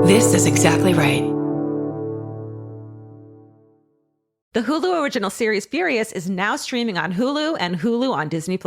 This is exactly right. The Hulu original series Furious is now streaming on Hulu and Hulu on Disney+.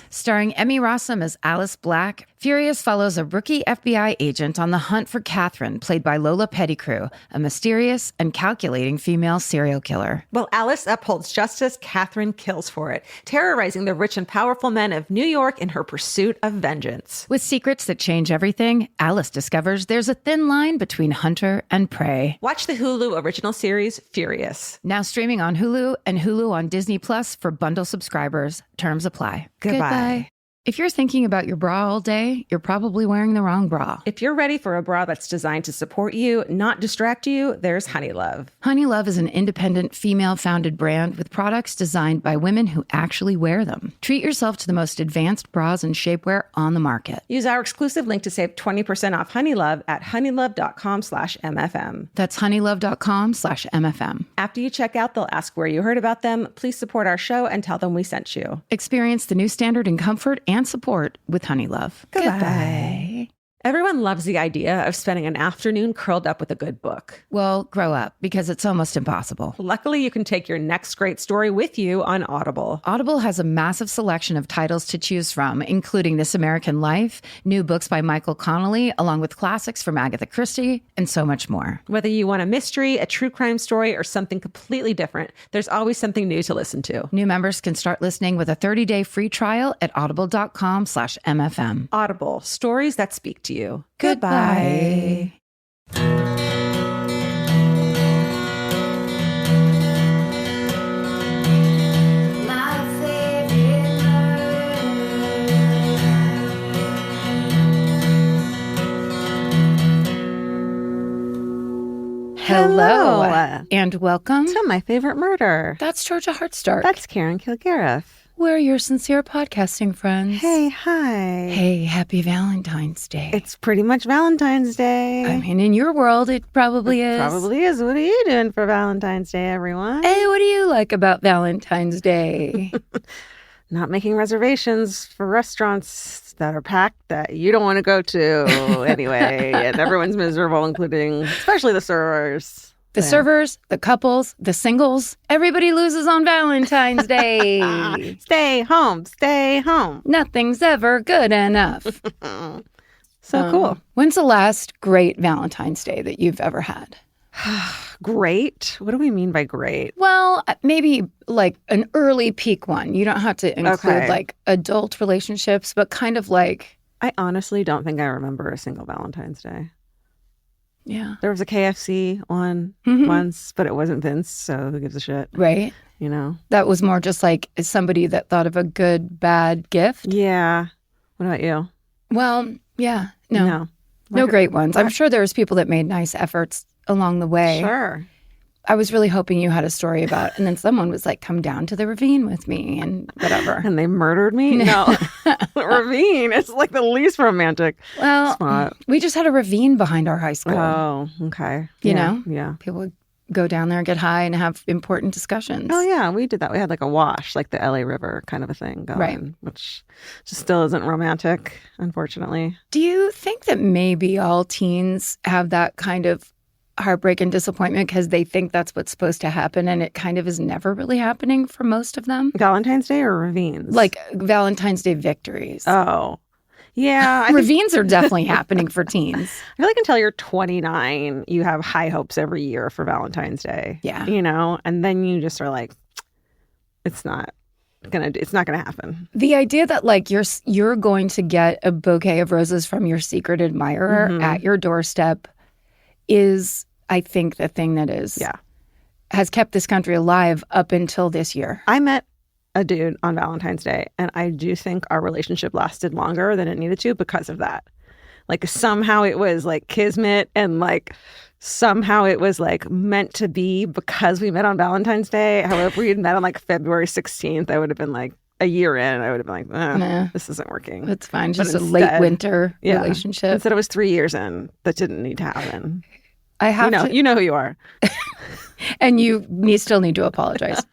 Starring Emmy Rossum as Alice Black, Furious follows a rookie FBI agent on the hunt for Catherine, played by Lola Pettigrew, a mysterious and calculating female serial killer. While Alice upholds justice, Catherine kills for it, terrorizing the rich and powerful men of New York in her pursuit of vengeance. With secrets that change everything, Alice discovers there's a thin line between hunter and prey. Watch the Hulu original series Furious. Now streaming on Hulu and Hulu on Disney Plus for bundle subscribers. Terms apply. Goodbye. If you're thinking about your bra all day, you're probably wearing the wrong bra. If you're ready for a bra that's designed to support you, not distract you, there's Honeylove. Honeylove is an independent, female-founded brand with products designed by women who actually wear them. Treat yourself to the most advanced bras and shapewear on the market. Use our exclusive link to save 20% off Honeylove at honeylove.com/MFM. That's honeylove.com/MFM. After you check out, they'll ask where you heard about them. Please support our show and tell them we sent you. Experience the new standard in comfort and support with Honeylove. Goodbye. Everyone loves the idea of spending an afternoon curled up with a good book. Well, grow up, because it's almost impossible. Luckily, you can take your next great story with you on Audible. Audible has a massive selection of titles to choose from, including This American Life, new books by Michael Connelly, along with classics from Agatha Christie, and so much more. Whether you want a mystery, a true crime story, or something completely different, there's always something new to listen to. New members can start listening with a 30-day free trial at audible.com/MFM. Audible, stories that speak to you. Goodbye. Hello, and welcome to My Favorite Murder. That's Georgia Hartstark. That's Karen Kilgariff. We're your sincere podcasting friends. Hey, hi. Hey, happy Valentine's Day. It's pretty much Valentine's Day. I mean, in your world, it probably is. Probably is. What are you doing for Valentine's Day, everyone? Hey, what do you like about Valentine's Day? Not making reservations for restaurants that are packed that you don't want to go to anyway. And everyone's miserable, including especially the servers. The servers, the couples, the singles, everybody loses on Valentine's Day. Stay home, stay home. Nothing's ever good enough. So cool. When's the last great Valentine's Day that you've ever had? Great? What do we mean by great? Well, maybe like an early peak one. You don't have to include like adult relationships, but kind of like... I honestly don't think I remember a single Valentine's Day. Yeah. There was a KFC one once, but it wasn't Vince, so who gives a shit? Right. You know? That was more just like somebody that thought of a good, bad gift. Yeah. What about you? Well, yeah. No great ones. I'm sure there's people that made nice efforts along the way. Sure. I was really hoping you had a story about, and then someone was like, come down to the ravine with me and whatever. And they murdered me? No. Ravine. It's like the least romantic spot. We just had a ravine behind our high school. Oh, okay. You know? Yeah. People would go down there and get high and have important discussions. Oh, yeah. We did that. We had like a wash, like the LA River kind of a thing going. Right. Which just still isn't romantic, unfortunately. Do you think that maybe all teens have that kind of heartbreak and disappointment because they think that's what's supposed to happen and it kind of is never really happening for most of them? Valentine's Day or ravines? Like Valentine's Day victories. Oh, yeah. Ravines are definitely happening for teens. I feel like until you're 29, you have high hopes every year for Valentine's Day. Yeah. You know, and then you just are like, it's not gonna happen. The idea that like you're going to get a bouquet of roses from your secret admirer at your doorstep is, I think, the thing that has kept this country alive up until this year. I met a dude on Valentine's Day, and I do think our relationship lasted longer than it needed to because of that. Like somehow it was like kismet, and like somehow it was like meant to be because we met on Valentine's Day. However, if we had met on like February 16th, I would have been like a year in, I would have been like, this isn't working. It's fine. Just a late winter relationship. Instead, it was 3 years in that didn't need to happen. I have you know who you are. And you still need to apologize.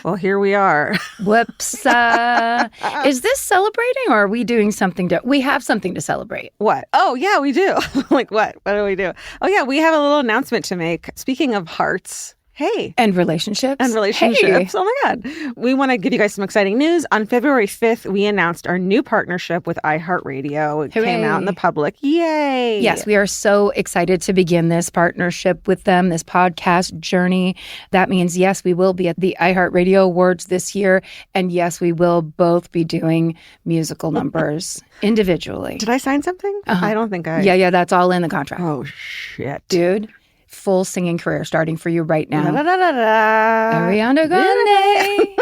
Well, here we are. Whoops. Is this celebrating or are we doing something we have something to celebrate? What? Oh, yeah, we do. Like what? What do we do? Oh, yeah, we have a little announcement to make. Speaking of hearts. Hey. And relationships. Hey. Oh my God. We want to give you guys some exciting news. On February 5th, we announced our new partnership with iHeartRadio. It came out in the public. Yay. Yes, we are so excited to begin this partnership with them, this podcast journey. That means, yes, we will be at the iHeartRadio Awards this year. And yes, we will both be doing musical numbers individually. Did I sign something? I don't think I... Yeah, that's all in the contract. Oh, shit. Dude. Full singing career starting for you right now. Da, da, da, da. Ariana Grande.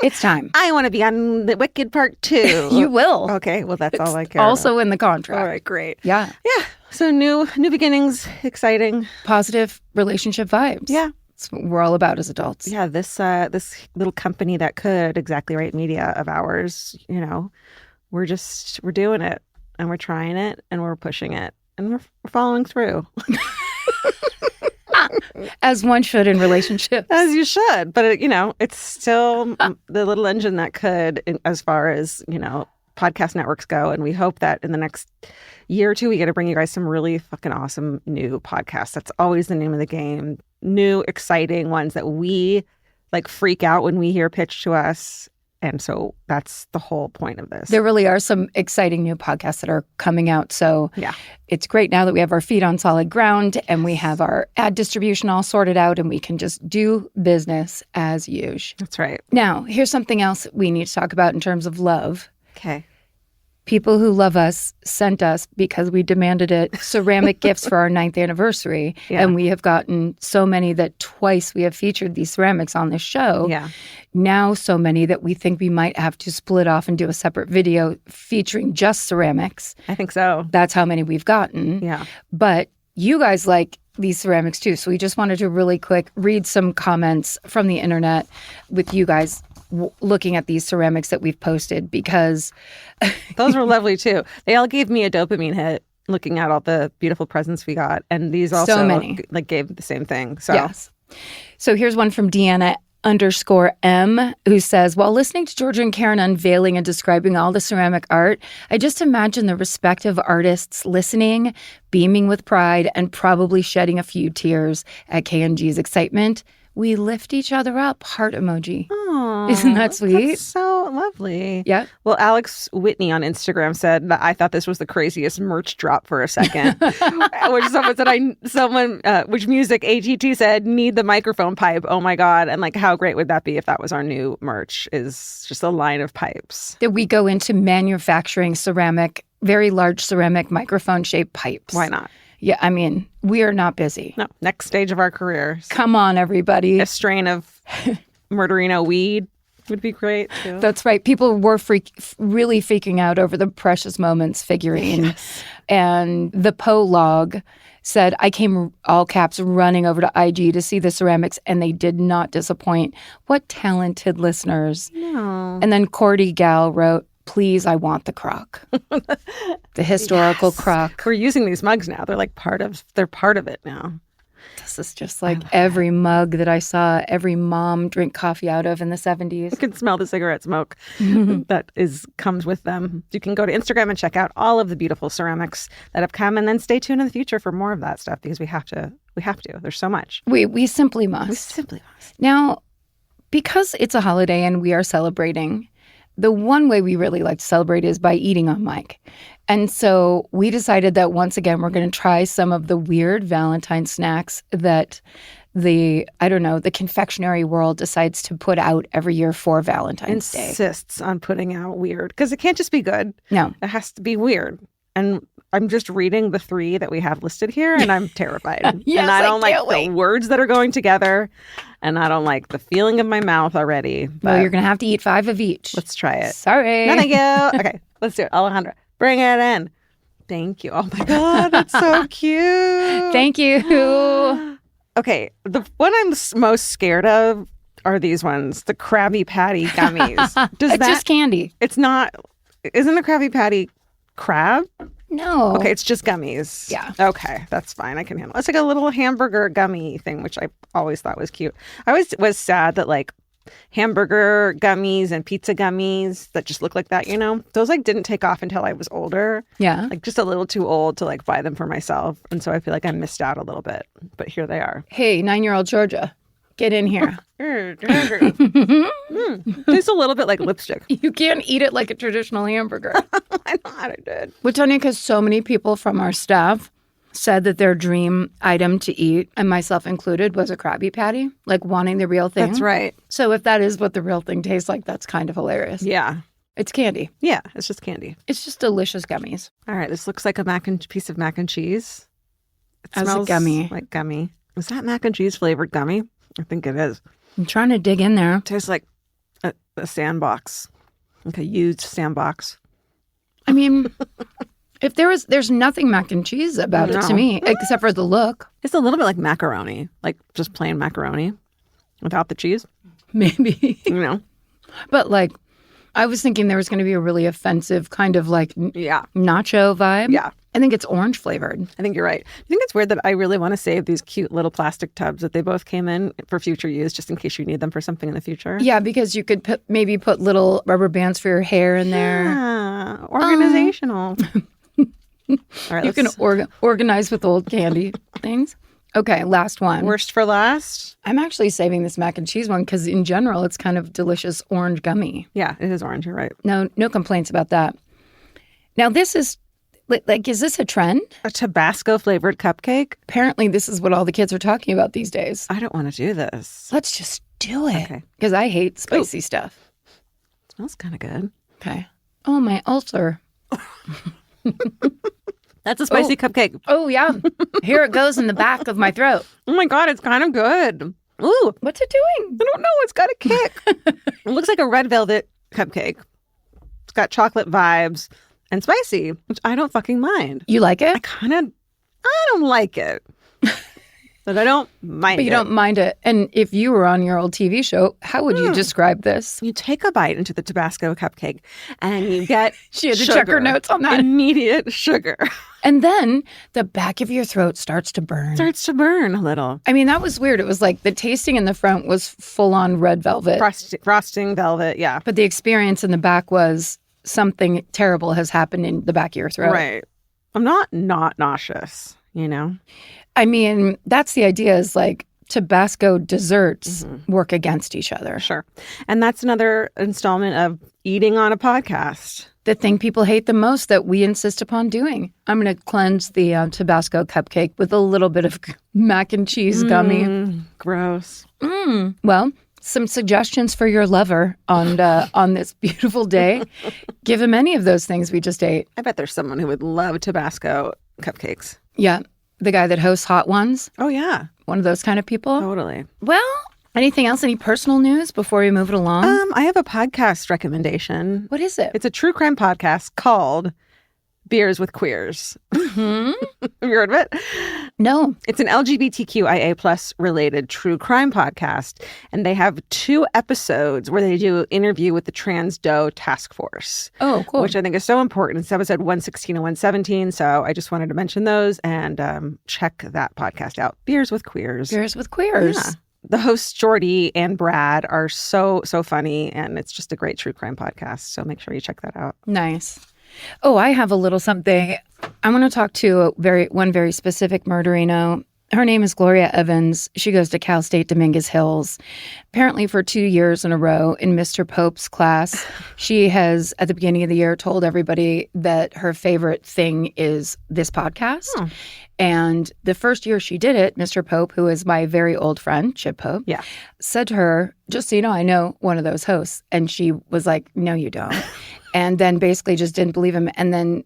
It's time. I want to be on The Wicked Part 2. You will. Okay, well, that's all I care also about. in the contract. All right, great. Yeah. Yeah. So new beginnings, exciting. Positive relationship vibes. Yeah. That's what we're all about as adults. Yeah, this little company that could, Exactly Right Media of ours, we're doing it and we're trying it and we're pushing it and we're following through. As one should in relationships. As you should. But, it's still the little engine that could, as far as, podcast networks go. And we hope that in the next year or two, we get to bring you guys some really fucking awesome new podcasts. That's always the name of the game. New, exciting ones that we freak out when we hear pitched to us. And so that's the whole point of this. There really are some exciting new podcasts that are coming out. So yeah, it's great now that we have our feet on solid ground and we have our ad distribution all sorted out and we can just do business as usual. That's right. Now, here's something else we need to talk about in terms of love. Okay. People who love us sent us, because we demanded it, ceramic gifts for our 9th anniversary. Yeah. And we have gotten so many that twice we have featured these ceramics on this show. Yeah. Now so many that we think we might have to split off and do a separate video featuring just ceramics. I think so. That's how many we've gotten. Yeah. But you guys like these ceramics too. So we just wanted to really quick read some comments from the internet with you guys looking at these ceramics that we've posted, because those were lovely too. They all gave me a dopamine hit looking at all the beautiful presents we got, and these also so many gave the same thing. So yes. So here's one from Deanna_M, who says, while listening to Georgia and Karen unveiling and describing all the ceramic art, I just imagine the respective artists listening, beaming with pride, and probably shedding a few tears at KNG's excitement. We lift each other up. Heart emoji. Aww, isn't that sweet? That's so lovely. Yeah. Well, Alex Whitney on Instagram said that I thought this was the craziest merch drop for a second. Which someone said, which music AGT said, need the microphone pipe. Oh my God. And how great would that be if that was our new merch, is just a line of pipes. That we go into manufacturing very large ceramic microphone shaped pipes. Why not? Yeah, I mean, we are not busy. No, next stage of our careers. Come on, everybody. A strain of Murderino weed would be great, too. That's right. People were really freaking out over the Precious Moments figurine. Yes. And the Poe log said, I came, all caps, running over to IG to see the ceramics, and they did not disappoint. What talented listeners. No. And then Cordy Gal wrote, please, I want the crock. The historical crock. We're using these mugs now. They're part of it now. This is just like every mug that I saw every mom drink coffee out of in the 70s. You can smell the cigarette smoke that comes with them. You can go to Instagram and check out all of the beautiful ceramics that have come, and then stay tuned in the future for more of that stuff, because we have to. There's so much. We simply must. We simply must. Now, because it's a holiday and we are celebrating, the one way we really like to celebrate is by eating on mic. And so we decided that once again, we're going to try some of the weird Valentine snacks that the confectionery world decides to put out every year for Valentine's Day. Insists on putting out weird, because it can't just be good. No. It has to be weird. And I'm just reading the 3 that we have listed here, and I'm terrified. Yes, and I don't like wait. the words that are going together, and I don't like the feeling of my mouth already. Well, you're going to have to eat 5 of each. Let's try it. Sorry. No, thank you. Okay, let's do it. Alejandra, bring it in. Thank you. Oh my God, that's so cute. Thank you. Okay, the one I'm most scared of are these ones, the Krabby Patty gummies. It's just candy. It's not. Isn't a Krabby Patty crab? No. Okay, it's just gummies. Yeah. Okay, that's fine. I can handle it. It's like a little hamburger gummy thing, which I always thought was cute. I always was sad that like hamburger gummies and pizza gummies that just look like that, those like didn't take off until I was older. Yeah. Like just a little too old to like buy them for myself. And so I feel like I missed out a little bit. But here they are. Hey, 9-year-old Georgia, get in here. Tastes a little bit like lipstick. You can't eat it like a traditional hamburger. I thought I did. Well, Tonya, because so many people from our staff said that their dream item to eat, and myself included, was a Krabby Patty, like wanting the real thing. That's right. So if that is what the real thing tastes like, that's kind of hilarious. Yeah. It's candy. Yeah, it's just candy. It's just delicious gummies. All right, this looks like a piece of mac and cheese. It As smells a gummy. like gummy. Is that mac and cheese flavored gummy? I think it is. I'm trying to dig in there. It tastes like a sandbox, like a used sandbox. I mean, if there's nothing mac and cheese about it to me, except for the look. It's a little bit like macaroni, like just plain macaroni without the cheese. Maybe. But like, I was thinking there was going to be a really offensive kind of like nacho vibe. Yeah. I think it's orange flavored. I think you're right. I think it's weird that I really want to save these cute little plastic tubs that they both came in for future use, just in case you need them for something in the future. Yeah, because you could maybe put little rubber bands for your hair in there. Yeah, organizational. All right, you can organize with old candy things. Okay, last one. Worst for last? I'm actually saving this mac and cheese one because in general, it's kind of delicious orange gummy. Yeah, it is orange. You're right. No complaints about that. Now, this is, like, is this a trend? A Tabasco flavored cupcake? Apparently, this is what all the kids are talking about these days. I don't want to do this. Let's just do it. Okay. Because I hate spicy stuff. It smells kind of good. Okay. Oh, my ulcer. That's a spicy cupcake. Oh, yeah. Here it goes in the back of my throat. Oh, my God. It's kind of good. Ooh. What's it doing? I don't know. It's got a kick. It looks like a red velvet cupcake. It's got chocolate vibes and spicy, which I don't fucking mind. You like it? I don't like it. But I don't mind it. But you don't mind it. And if you were on your old TV show, how would you describe this? You take a bite into the Tabasco cupcake and you get She had to check her notes on that. Immediate sugar. And then the back of your throat starts to burn. Starts to burn a little. I mean, that was weird. It was like the tasting in the front was full-on red velvet. Frosting velvet, yeah. But the experience in the back was something terrible has happened in the back of your throat. Right. I'm not nauseous, I mean, that's the idea, is like Tabasco desserts work against each other. Sure. And that's another installment of eating on a podcast. The thing people hate the most that we insist upon doing. I'm going to cleanse the Tabasco cupcake with a little bit of mac and cheese gummy. Gross. Well, some suggestions for your lover on this beautiful day. Give him any of those things we just ate. I bet there's someone who would love Tabasco cupcakes. Yeah. The guy that hosts Hot Ones. Oh, yeah. One of those kind of people. Totally. Well, anything else? Any personal news before we move it along? I have a podcast recommendation. What is it? It's a true crime podcast called Beers with Queers. Have you heard of it? No. It's an LGBTQIA plus related true crime podcast. And they have 2 episodes where they do an interview with the Trans Doe Task Force. Oh, cool. Which I think is so important. It's episode 116 and 117. So I just wanted to mention those and check that podcast out. Beers with Queers. Beers with Queers. Yeah. The hosts, Jordy and Brad, are so funny. And it's just a great true crime podcast. So make sure you check that out. Nice. Oh, I have a little something. I want to talk to one very specific murderino. Her name is Gloria Evans. She goes to Cal State Dominguez Hills. Apparently for 2 years in a row in Mr. Pope's class, she has, at the beginning of the year, told everybody that her favorite thing is this podcast. Oh. And the first year she did it, Mr. Pope, who is my very old friend, Chip Pope, said to her, just so you know, I know one of those hosts. And she was like, no, you don't. And then basically just didn't believe him. And then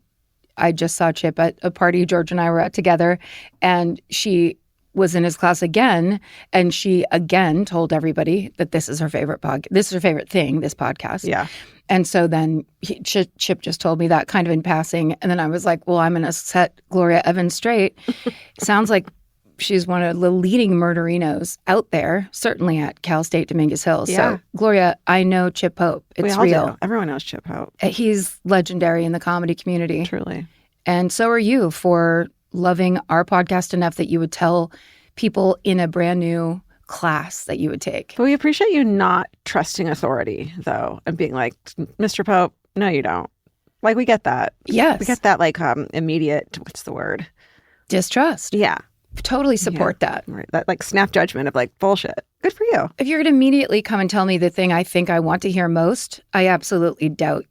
I just saw Chip at a party George and I were at together, and she was in his class again, and she again told everybody that this is her favorite this is her favorite thing, this podcast. Yeah. And so then Chip just told me that kind of in passing, and then I was like, well, I'm going to set Gloria Evans straight. Sounds like she's one of the leading murderinos out there, certainly at Cal State Dominguez Hills. Yeah. So, Gloria, I know Chip Pope. It's we all real. Do. Everyone knows Chip Pope. He's legendary in the comedy community. Truly. And so are you for loving our podcast enough that you would tell people in a brand new class that you would take. But we appreciate you not trusting authority, though, and being like, Mr. Pope, no, you don't. Like, we get that. Yes. We get that, like, immediate, what's the word? Distrust. Yeah. Totally support that. Right. That, like, snap judgment of, like, bullshit. Good for you. If you're going to immediately come and tell me the thing I think I want to hear most, I absolutely doubt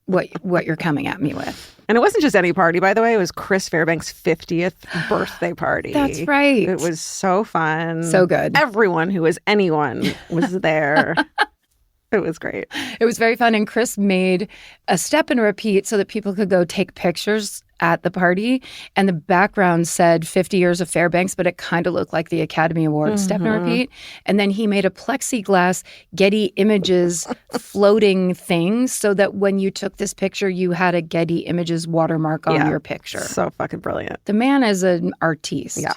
what you're coming at me with. And it wasn't just any party, by the way. It was Chris Fairbanks' 50th birthday party. That's right. It was so fun. So good. Everyone who was anyone was there. It was great. It was very fun. And Chris made a step and repeat so that people could go take pictures at the party. And the background said 50 years of Fairbanks, but it kind of looked like the Academy Awards step and repeat. And then he made a plexiglass Getty Images floating thing so that when you took this picture, you had a Getty Images watermark on your picture. So fucking brilliant. The man is an artiste. Yeah.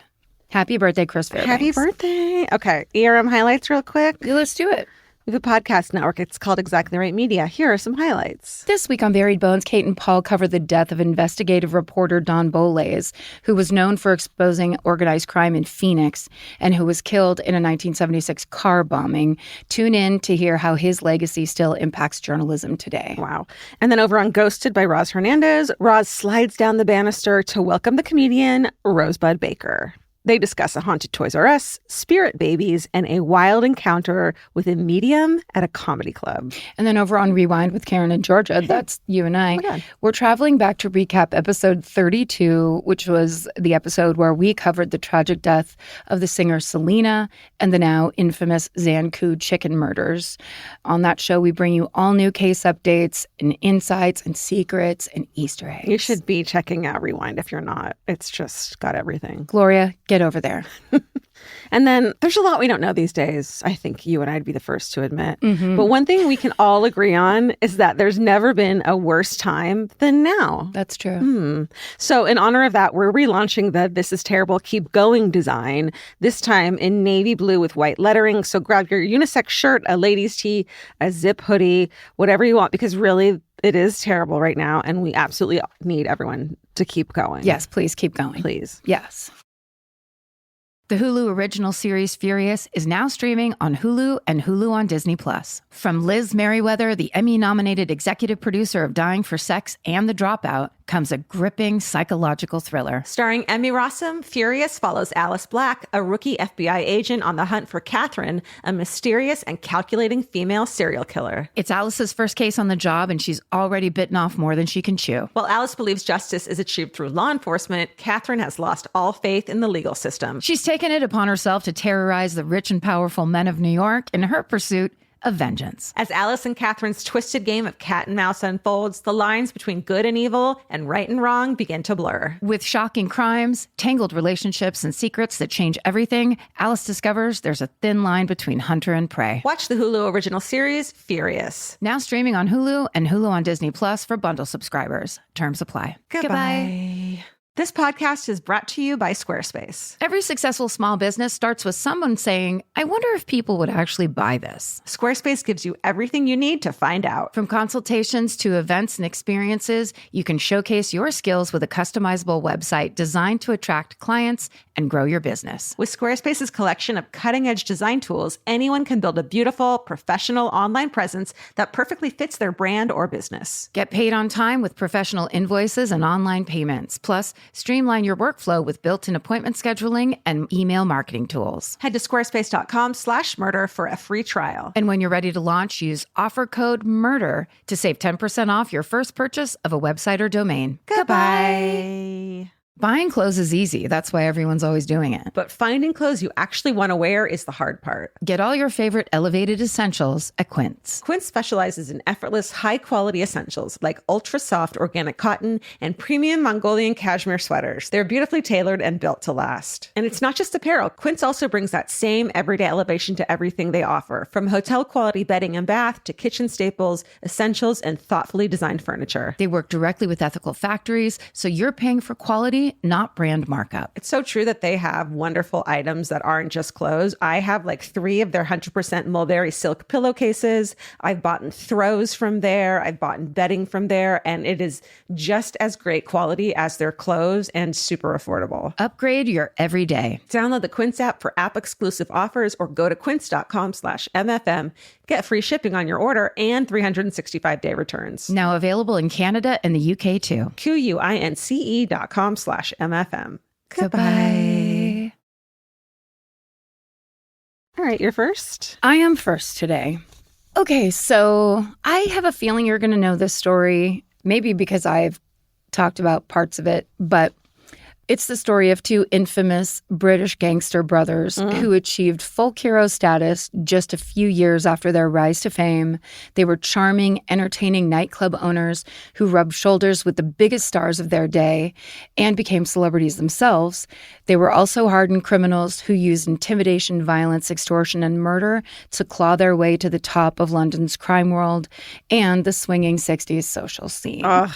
Happy birthday, Chris Fairbanks. Happy birthday. Okay. ERM highlights real quick. Yeah, let's do it. We have a podcast network. It's called Exactly Right Media. Here are some highlights. This week on Buried Bones, Kate and Paul cover the death of investigative reporter Don Boles, who was known for exposing organized crime in Phoenix and who was killed in a 1976 car bombing. Tune in to hear how his legacy still impacts journalism today. Wow. And then over on Ghosted by Roz Hernandez, Roz slides down the banister to welcome the comedian Rosebud Baker. They discuss a haunted Toys R Us, spirit babies, and a wild encounter with a medium at a comedy club. And then over on Rewind with Karen and Georgia, that's you and I, we're traveling back to recap episode 32, which was the episode where we covered the tragic death of the singer Selena and the now infamous Zankou chicken murders. On that show, we bring you all new case updates and insights and secrets and Easter eggs. You should be checking out Rewind if you're not. It's just got everything. Gloria, get over there. And then there's a lot we don't know these days. I think you and I'd be the first to admit. But one thing we can all agree on is that there's never been a worse time than now. That's true. So in honor of that, we're relaunching the This Is Terrible Keep Going design, this time in navy blue with white lettering. So grab your unisex shirt, a ladies' tee, a zip hoodie, whatever you want, because really it is terrible right now. And we absolutely need everyone to keep going. Yes, please keep going. Please. Yes. The Hulu original series Furious is now streaming on Hulu and Hulu on Disney+. From Liz Merriweather, the Emmy-nominated executive producer of Dying for Sex and The Dropout, comes a gripping psychological thriller. Starring Emmy Rossum, Furious follows Alice Black, a rookie FBI agent on the hunt for Catherine, a mysterious and calculating female serial killer. It's Alice's first case on the job, and she's already bitten off more than she can chew. While Alice believes justice is achieved through law enforcement, Catherine has lost all faith in the legal system. She's taken it upon herself to terrorize the rich and powerful men of New York in her pursuit of vengeance. As Alice and Catherine's twisted game of cat and mouse unfolds, the lines between good and evil and right and wrong begin to blur. With shocking crimes, tangled relationships, and secrets that change everything, Alice discovers there's a thin line between hunter and prey. Watch the Hulu original series, Furious. Now streaming on Hulu and Hulu on Disney Plus for bundle subscribers. Terms apply. Goodbye. This podcast is brought to you by Squarespace. Every successful small business starts with someone saying, I wonder if people would actually buy this. Squarespace gives you everything you need to find out. From consultations to events and experiences, you can showcase your skills with a customizable website designed to attract clients and grow your business. With Squarespace's collection of cutting-edge design tools, anyone can build a beautiful, professional online presence that perfectly fits their brand or business. Get paid on time with professional invoices and online payments. Plus, streamline your workflow with built-in appointment scheduling and email marketing tools. Head to squarespace.com/murder for a free trial. And when you're ready to launch, use offer code MURDER to save 10% off your first purchase of a website or domain. Goodbye. Buying clothes is easy. That's why everyone's always doing it. But finding clothes you actually want to wear is the hard part. Get all your favorite elevated essentials at Quince. Quince specializes in effortless, high-quality essentials like ultra-soft organic cotton and premium Mongolian cashmere sweaters. They're beautifully tailored and built to last. And it's not just apparel. Quince also brings that same everyday elevation to everything they offer, from hotel-quality bedding and bath to kitchen staples, essentials, and thoughtfully designed furniture. They work directly with ethical factories, so you're paying for quality quality, not brand markup. It's so true that they have wonderful items that aren't just clothes. I have like 3 of their 100% mulberry silk pillowcases. I've bought throws from there. I've bought bedding from there. And it is just as great quality as their clothes and super affordable. Upgrade your everyday. Download the Quince app for app-exclusive offers or go to quince.com/MFM. Get free shipping on your order and 365-day returns. Now available in Canada and the UK too. QUINCE.com/MFM. Goodbye. All right, you're first. I am first today. Okay, so I have a feeling you're going to know this story, maybe because I've talked about parts of it, but it's the story of 2 infamous British gangster brothers who achieved folk hero status just a few years after their rise to fame. They were charming, entertaining nightclub owners who rubbed shoulders with the biggest stars of their day and became celebrities themselves. They were also hardened criminals who used intimidation, violence, extortion, and murder to claw their way to the top of London's crime world and the swinging 60s social scene. Ugh.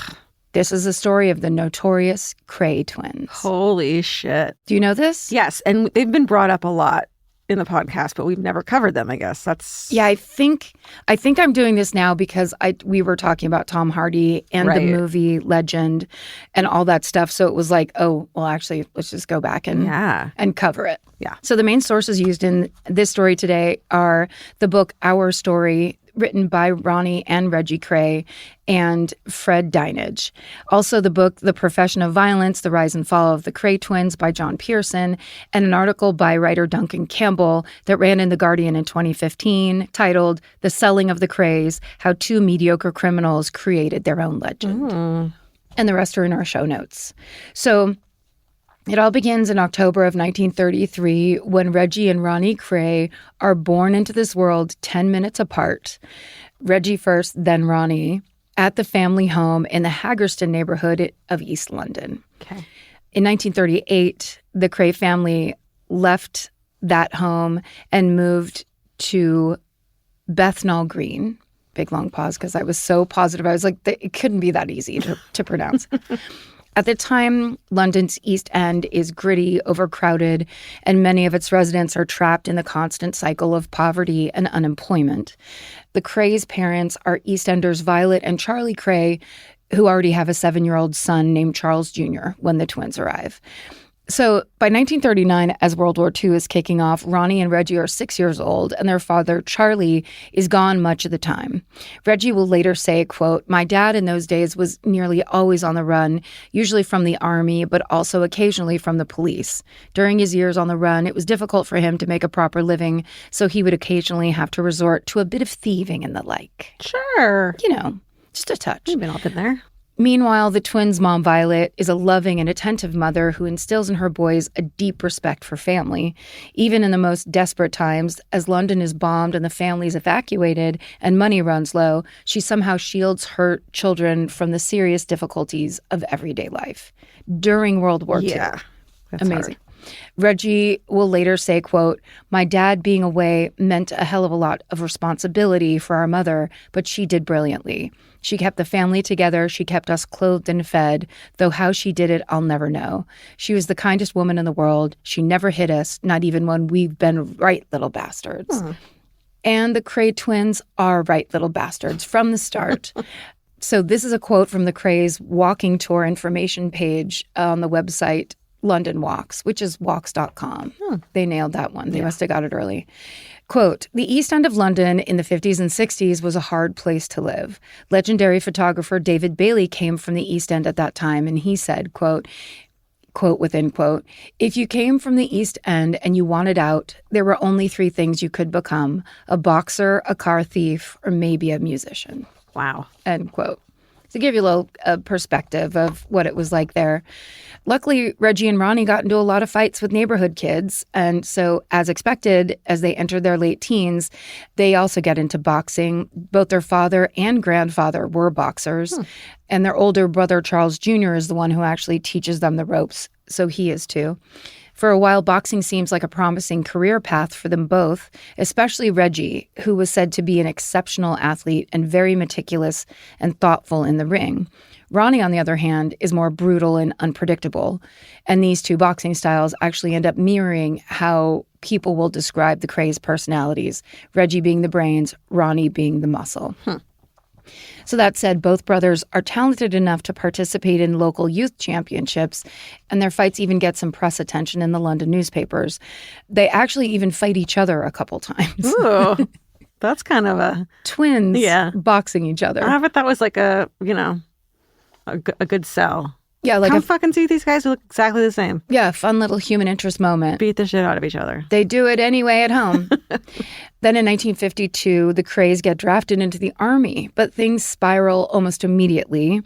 This is a story of the notorious Kray twins. Holy shit. Do you know this? Yes, and they've been brought up a lot in the podcast, but we've never covered them, I guess. Yeah, I think I'm doing this now because we were talking about Tom Hardy and the movie Legend and all that stuff. So it was like, oh, well, actually, let's just go back and cover it. Yeah. So the main sources used in this story today are the book Our Story, written by Ronnie and Reggie Kray and Fred Dinage. Also the book The Profession of Violence, The Rise and Fall of the Kray Twins by John Pearson, and an article by writer Duncan Campbell that ran in The Guardian in 2015 titled The Selling of the Krays, How 2 Mediocre Criminals Created Their Own Legend. And the rest are in our show notes. So it all begins in October of 1933 when Reggie and Ronnie Kray are born into this world 10 minutes apart. Reggie first, then Ronnie, at the family home in the Haggerston neighborhood of East London. Okay. In 1938, the Kray family left that home and moved to Bethnal Green. Big long pause because I was so positive. I was like, it couldn't be that easy to pronounce. At the time, London's East End is gritty, overcrowded, and many of its residents are trapped in the constant cycle of poverty and unemployment. The Kray's parents are EastEnders Violet and Charlie Kray, who already have a 7-year-old son named Charles Jr. when the twins arrive. So by 1939, as World War II is kicking off, Ronnie and Reggie are 6 years old, and their father, Charlie, is gone much of the time. Reggie will later say, quote, "My dad in those days was nearly always on the run, usually from the army, but also occasionally from the police. During his years on the run, it was difficult for him to make a proper living, so he would occasionally have to resort to a bit of thieving and the like." Sure. You know, just a touch. We've been all been there. Meanwhile, the twins' mom, Violet, is a loving and attentive mother who instills in her boys a deep respect for family. Even in the most desperate times, as London is bombed and the family is evacuated and money runs low, she somehow shields her children from the serious difficulties of everyday life. During World War II. Yeah. That's amazing. hard. Reggie will later say, quote, "My dad being away meant a hell of a lot of responsibility for our mother, but she did brilliantly. She kept the family together. She kept us clothed and fed, though how she did it, I'll never know. She was the kindest woman in the world. She never hit us, not even when we've been right little bastards." And the Kray twins are right little bastards from the start. So this is a quote from the Kray's walking tour information page on the website London Walks, which is walks.com. They nailed that one. They must have got it early. Quote, "The East End of London in the 50s and 60s was a hard place to live. Legendary photographer David Bailey came from the East End at that time, and he said, quote within quote, if you came from the East End and you wanted out, there were only 3 things you could become: a boxer, a car thief, or maybe a musician." Wow. End quote. To give you a little perspective of what it was like there. Luckily, Reggie and Ronnie got into a lot of fights with neighborhood kids. And so, as expected, as they enter their late teens, they also get into boxing. Both their father and grandfather were boxers. And their older brother, Charles Jr., is the one who actually teaches them the ropes. So he is too. For a while, boxing seems like a promising career path for them both, especially Reggie, who was said to be an exceptional athlete and very meticulous and thoughtful in the ring. Ronnie, on the other hand, is more brutal and unpredictable. And these two boxing styles actually end up mirroring how people will describe the Kray's personalities, Reggie being the brains, Ronnie being the muscle. So that said, both brothers are talented enough to participate in local youth championships, and their fights even get some press attention in the London newspapers. They actually even fight each other a couple times. Ooh, that's kind of a... Twins boxing each other. I bet that was like a good sell. Yeah, like come fucking see these guys who look exactly the same. Yeah, fun little human interest moment. Beat the shit out of each other. They do it anyway at home. Then in 1952, the Krays get drafted into the Army, but things spiral almost immediately.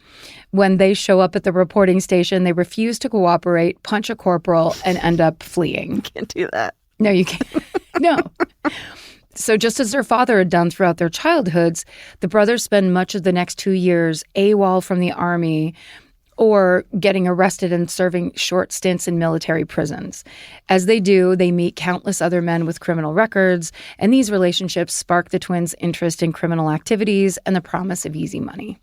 When they show up at the reporting station, they refuse to cooperate, punch a corporal, and end up fleeing. You can't do that. No, you can't. No. So just as their father had done throughout their childhoods, the brothers spend much of the next 2 years AWOL from the Army, or getting arrested and serving short stints in military prisons. As they do, they meet countless other men with criminal records, and these relationships spark the twins' interest in criminal activities and the promise of easy money.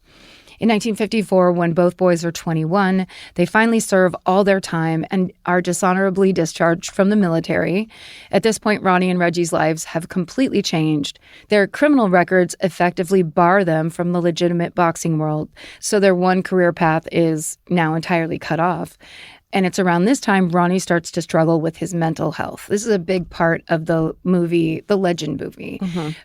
In 1954, when both boys are 21, they finally serve all their time and are dishonorably discharged from the military. At this point, Ronnie and Reggie's lives have completely changed. Their criminal records effectively bar them from the legitimate boxing world, so their one career path is now entirely cut off. And it's around this time Ronnie starts to struggle with his mental health. This is a big part of the movie, the Legend movie,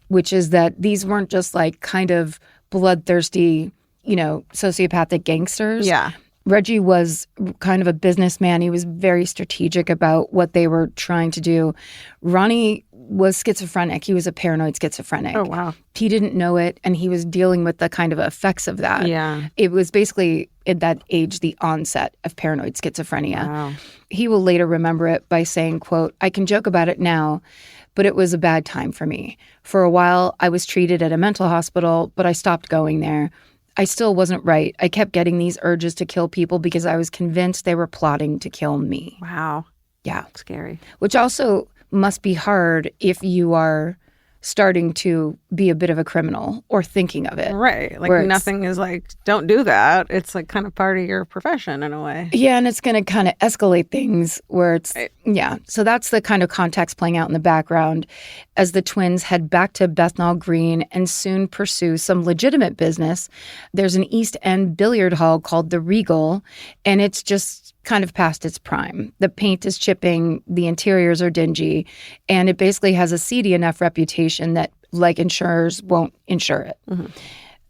which is that these weren't just like kind of bloodthirsty, sociopathic gangsters. Yeah. Reggie was kind of a businessman. He was very strategic about what they were trying to do. Ronnie was schizophrenic. He was a paranoid schizophrenic. Oh, wow. He didn't know it, and he was dealing with the kind of effects of that. Yeah. It was basically, at that age, the onset of paranoid schizophrenia. Wow. He will later remember it by saying, quote, "I can joke about it now, but it was a bad time for me. For a while, I was treated at a mental hospital, but I stopped going there. I still wasn't right. I kept getting these urges to kill people because I was convinced they were plotting to kill me." Wow. Yeah. Scary. Which also must be hard if you are starting to be a bit of a criminal or thinking of it. Right. Like nothing is like, don't do that. It's like kind of part of your profession in a way. Yeah, and it's going to kind of escalate things where it's, right. Yeah. So that's the kind of context playing out in the background as the twins head back to Bethnal Green and soon pursue some legitimate business. There's an East End billiard hall called the Regal, and it's just kind of past its prime. The paint is chipping, the interiors are dingy, and it basically has a seedy enough reputation that, like, insurers won't insure it. Mm-hmm.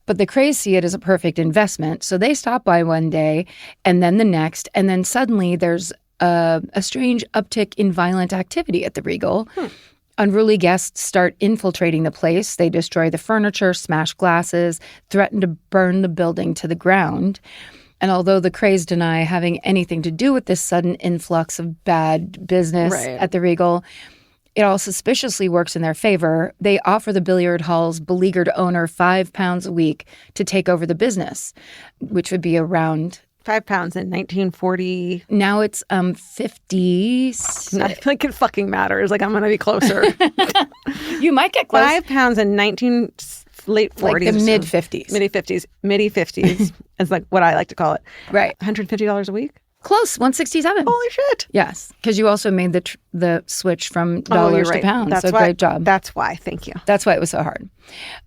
But the Krays see it as a perfect investment, so they stop by one day, and then the next, and then suddenly there's a strange uptick in violent activity at the Regal. Unruly guests start infiltrating the place. They destroy the furniture, smash glasses, threaten to burn the building to the ground. And although the Krays deny having anything to do with this sudden influx of bad business at the Regal, it all suspiciously works in their favor. They offer the billiard hall's beleaguered owner £5 a week to take over the business, which would be around... £5 in 1940. Now it's 50. I feel like it fucking matters. Like, I'm going to be closer. You might get close. £5 in late 40s. Like the mid-50s. Mid-50s is like what I like to call it. Right. $150 a week? Close, 167. Holy shit. Yes, because you also made the switch from dollars to pounds. That's so why, great job. That's why. Thank you. That's why it was so hard.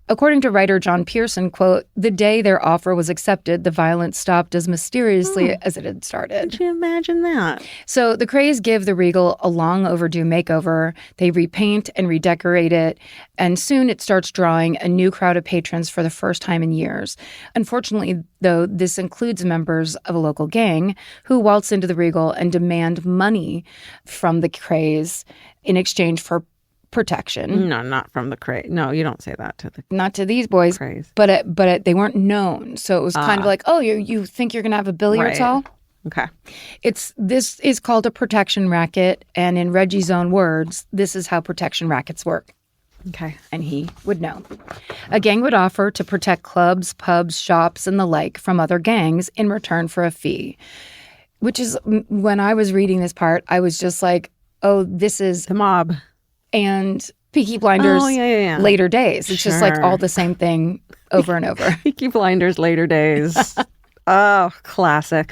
According to writer John Pearson, quote, "The day their offer was accepted, the violence stopped as mysteriously as it had started." Could you imagine that? So the Krays give the Regal a long overdue makeover. They repaint and redecorate it, and soon it starts drawing a new crowd of patrons for the first time in years. Unfortunately, though, this includes members of a local gang who waltz into the Regal and demand money from the Krays in exchange for protection. No, not from the Kray. No, you don't say that to the not to these boys, Krays. But they weren't known, so it was kind of like, oh, you think you're gonna have a billiards hall? Okay. This is called a protection racket, and in Reggie's own words, this is how protection rackets work. Okay. And he would know. A gang would offer to protect clubs, pubs, shops, and the like from other gangs in return for a fee. Which is, when I was reading this part, I was just like, oh, this is... the mob. And Peaky Blinders later days. It's just like all the same thing over and over. Peaky Blinders later days. Oh, classic.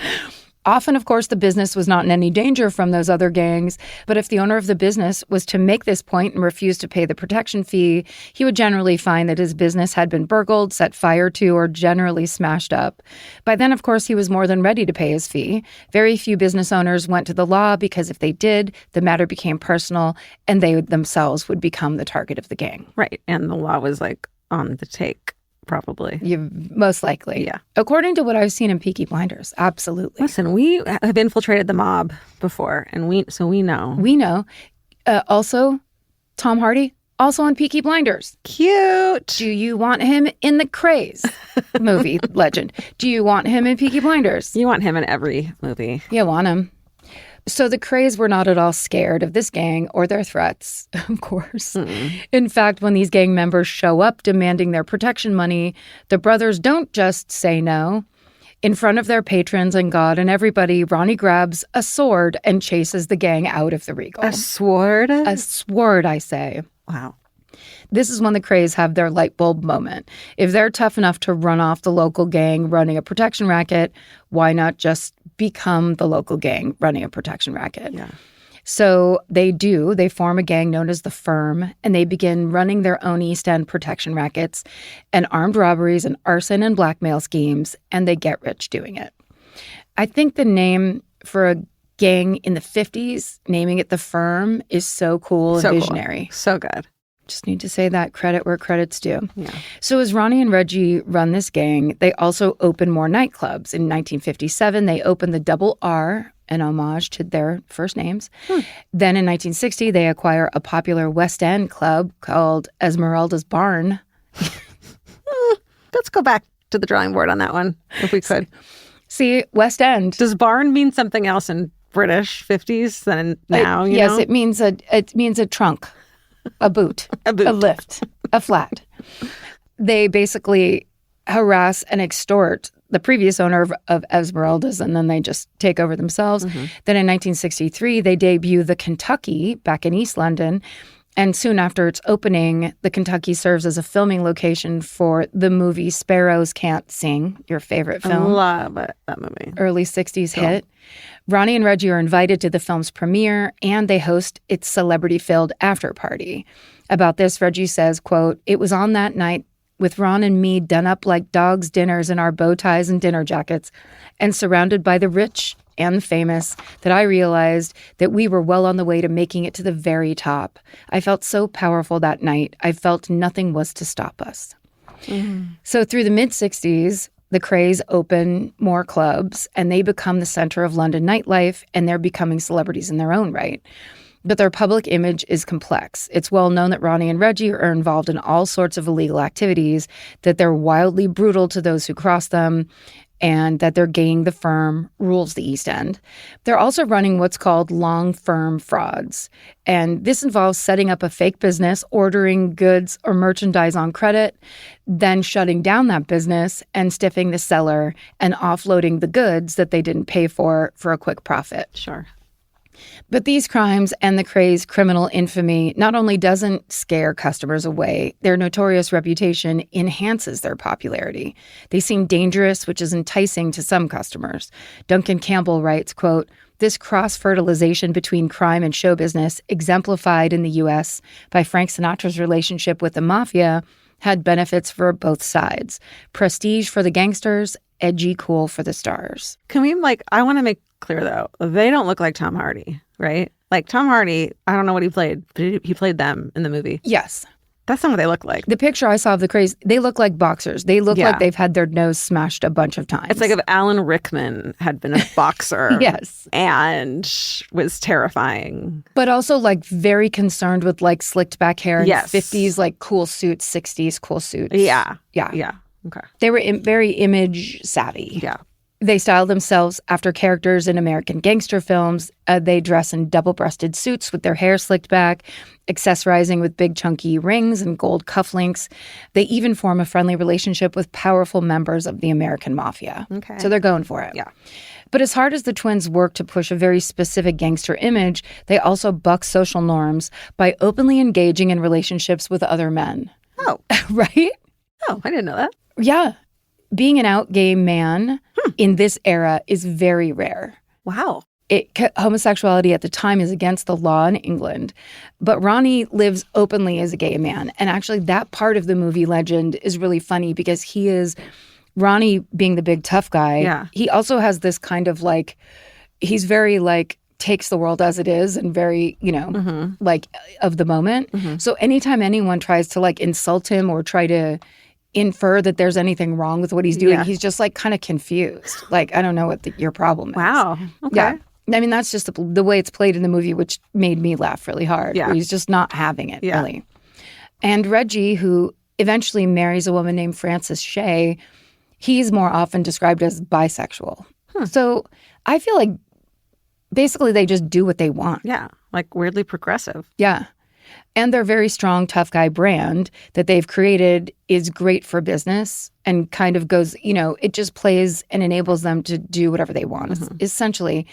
Often, of course, the business was not in any danger from those other gangs, but if the owner of the business was to make this point and refuse to pay the protection fee, he would generally find that his business had been burgled, set fire to, or generally smashed up. By then, of course, he was more than ready to pay his fee. Very few business owners went to the law because if they did, the matter became personal and they themselves would become the target of the gang. Right. And the law was like on the take. Probably. Most likely. Yeah. According to what I've seen in Peaky Blinders. Absolutely. Listen, we have infiltrated the mob before, and we know. We know. Also, Tom Hardy, also on Peaky Blinders. Cute. Do you want him in the Kray movie, Legend? Do you want him in Peaky Blinders? You want him in every movie. You want him. So the Krays were not at all scared of this gang or their threats, of course. Mm-mm. In fact, when these gang members show up demanding their protection money, the brothers don't just say no. In front of their patrons and God and everybody, Ronnie grabs a sword and chases the gang out of the Regal. A sword? A sword, I say. Wow. This is when the Krays have their light bulb moment. If they're tough enough to run off the local gang running a protection racket, why not just become the local gang running a protection racket? Yeah. So they do. They form a gang known as the Firm, and they begin running their own East End protection rackets and armed robberies and arson and blackmail schemes, and they get rich doing it. I think the name for a gang in the 50s, naming it the Firm, is so cool and visionary. Cool. So good. Just need to say that, credit where credit's due. Yeah. So as Ronnie and Reggie run this gang, they also open more nightclubs. In 1957, they opened the Double R, an homage to their first names. Then in 1960, they acquire a popular West End club called Esmeralda's Barn. Let's go back to the drawing board on that one, if we could. See, West End. Does barn mean something else in British 50s than now, yes, know? It means a trunk. A boot, a lift, a flat. They basically harass and extort the previous owner of Esmeralda's, and then they just take over themselves. Mm-hmm. Then in 1963, they debut the Kentucky back in East London. And soon after its opening, the Kentucky serves as a filming location for the movie Sparrows Can't Sing, your favorite film. I love it, that movie. Early 60s hit. Ronnie and Reggie are invited to the film's premiere, and they host its celebrity-filled after party. About this, Reggie says, quote, "It was on that night with Ron and me done up like dogs' dinners in our bow ties and dinner jackets, and surrounded by the rich and famous, that I realized that we were well on the way to making it to the very top. I felt so powerful that night. I felt nothing was to stop us." Mm-hmm. So through the mid-60s, the Krays open more clubs, and they become the center of London nightlife, and they're becoming celebrities in their own right. But their public image is complex. It's well known that Ronnie and Reggie are involved in all sorts of illegal activities, that they're wildly brutal to those who cross them, and that their gang, the Firm, rules the East End. They're also running what's called long-firm frauds. And this involves setting up a fake business, ordering goods or merchandise on credit, then shutting down that business and stiffing the seller and offloading the goods that they didn't pay for a quick profit. Sure. But these crimes and the Krays' criminal infamy not only doesn't scare customers away, their notorious reputation enhances their popularity. They seem dangerous, which is enticing to some customers. Duncan Campbell writes, quote, "This cross-fertilization between crime and show business, exemplified in the U.S. by Frank Sinatra's relationship with the mafia, had benefits for both sides. Prestige for the gangsters, edgy cool for the stars." Can we, I want to make clear, though, they don't look like Tom Hardy, right? Like, Tom Hardy, I don't know what he played, but he played them in the movie. Yes. That's not what they look like. The picture I saw of the Krays, they look like boxers. They look like they've had their nose smashed a bunch of times. It's like if Alan Rickman had been a boxer. Yes. And was terrifying. But also, very concerned with, slicked back hair and 50s, cool suits, 60s cool suits. Yeah. Yeah. Yeah. Okay. They were very image savvy. Yeah. They style themselves after characters in American gangster films. They dress in double-breasted suits with their hair slicked back, accessorizing with big chunky rings and gold cufflinks. They even form a friendly relationship with powerful members of the American mafia. Okay. So they're going for it. Yeah. But as hard as the twins work to push a very specific gangster image, they also buck social norms by openly engaging in relationships with other men. Oh. Right? Oh, I didn't know that. Yeah. being an out gay man in this era is very rare. Wow. Homosexuality at the time is against the law in England, but Ronnie lives openly as a gay man. And actually that part of the movie legend is really funny because Ronnie being the big tough guy, he also has this kind of like, he's very like, takes the world as it is and very, like of the moment. So anytime anyone tries to like insult him or try to infer that there's anything wrong with what he's doing, he's just like kind of confused. Like, I don't know what your problem is. Wow. Okay. Yeah. I mean, that's just the way it's played in the movie, which made me laugh really hard. Yeah. He's just not having it, really. And Reggie, who eventually marries a woman named Frances Shea, he's more often described as bisexual. So I feel like basically they just do what they want. Yeah, like weirdly progressive. Yeah. And their very strong tough guy brand that they've created is great for business and kind of goes, it just plays and enables them to do whatever they want. Essentially,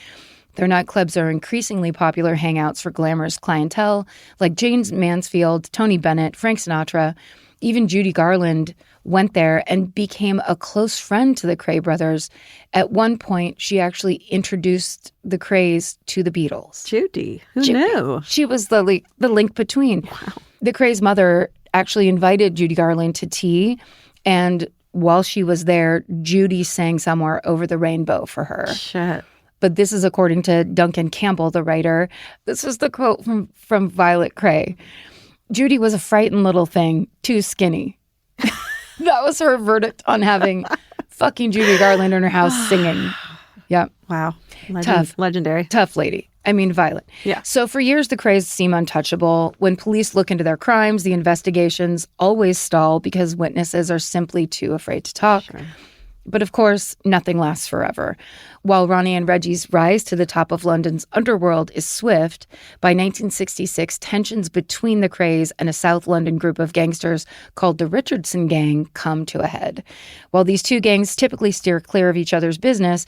their nightclubs are increasingly popular hangouts for glamorous clientele like James Mansfield, Tony Bennett, Frank Sinatra. Even Judy Garland went there and became a close friend to the Kray brothers. At one point, she actually introduced the Krays to the Beatles. Judy, who knew? She was the link between. Wow. The Krays' mother actually invited Judy Garland to tea, and while she was there, Judy sang Somewhere Over the Rainbow for her. Shit. But this is according to Duncan Campbell, the writer. This is the quote from Violet Kray. Judy was a frightened little thing, too skinny. That was her verdict on having fucking Judy Garland in her house singing. Yeah. Wow. Tough. Legendary. Tough lady. I mean, Violet. Yeah. So for years, the Krays seem untouchable. When police look into their crimes, the investigations always stall because witnesses are simply too afraid to talk. Sure. But of course, nothing lasts forever. While Ronnie and Reggie's rise to the top of London's underworld is swift, by 1966, tensions between the Krays and a South London group of gangsters called the Richardson Gang come to a head. While these two gangs typically steer clear of each other's business,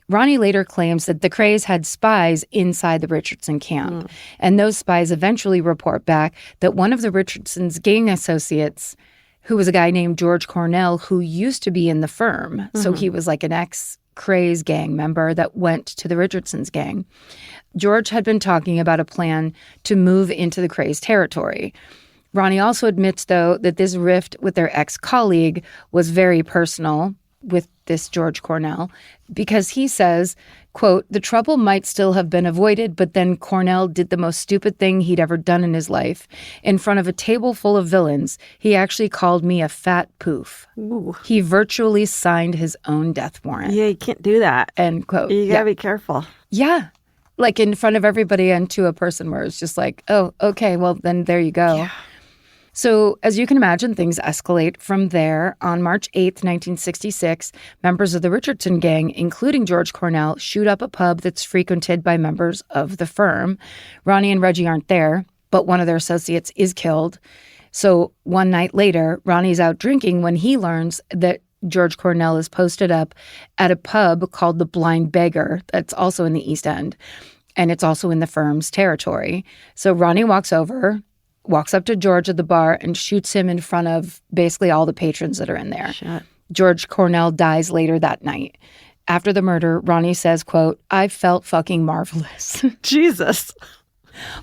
Ronnie later claims that the Krays had spies inside the Richardson camp. And those spies eventually report back that one of the Richardson's gang associates, who was a guy named George Cornell, who used to be in the firm. So he was like an ex-Krays gang member that went to the Richardson's gang. George had been talking about a plan to move into the Krays territory. Ronnie also admits, though, that this rift with their ex-colleague was very personal with this George Cornell, because he says, quote, "The trouble might still have been avoided, but then Cornell did the most stupid thing he'd ever done in his life. In front of a table full of villains, he actually called me a fat poof." Ooh. He virtually signed his own death warrant. Yeah, you can't do that. End quote. You gotta be careful. Yeah. Like in front of everybody and to a person where it's just like, oh, okay, well, then there you go. Yeah. So, as you can imagine, things escalate from there. On March 8th, 1966, members of the Richardson Gang, including George Cornell, shoot up a pub that's frequented by members of the firm. Ronnie and Reggie aren't there, but one of their associates is killed. So, one night later, Ronnie's out drinking when he learns that George Cornell is posted up at a pub called the Blind Beggar that's also in the East End, and it's also in the firm's territory. So, Ronnie walks up to George at the bar and shoots him in front of basically all the patrons that are in there. Shit. George Cornell dies later that night. After the murder, Ronnie says, quote, "I felt fucking marvelous." Jesus.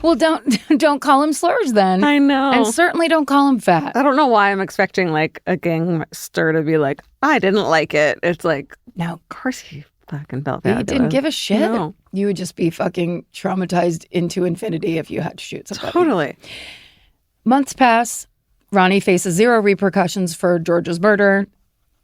Well, don't call him slurs then. I know. And certainly don't call him fat. I don't know why I'm expecting like a gangster to be like, "I didn't like it." It's like, no, of course he fucking felt bad. He didn't give a shit. No. You would just be fucking traumatized into infinity if you had to shoot somebody. Totally. Months pass. Ronnie faces zero repercussions for George's murder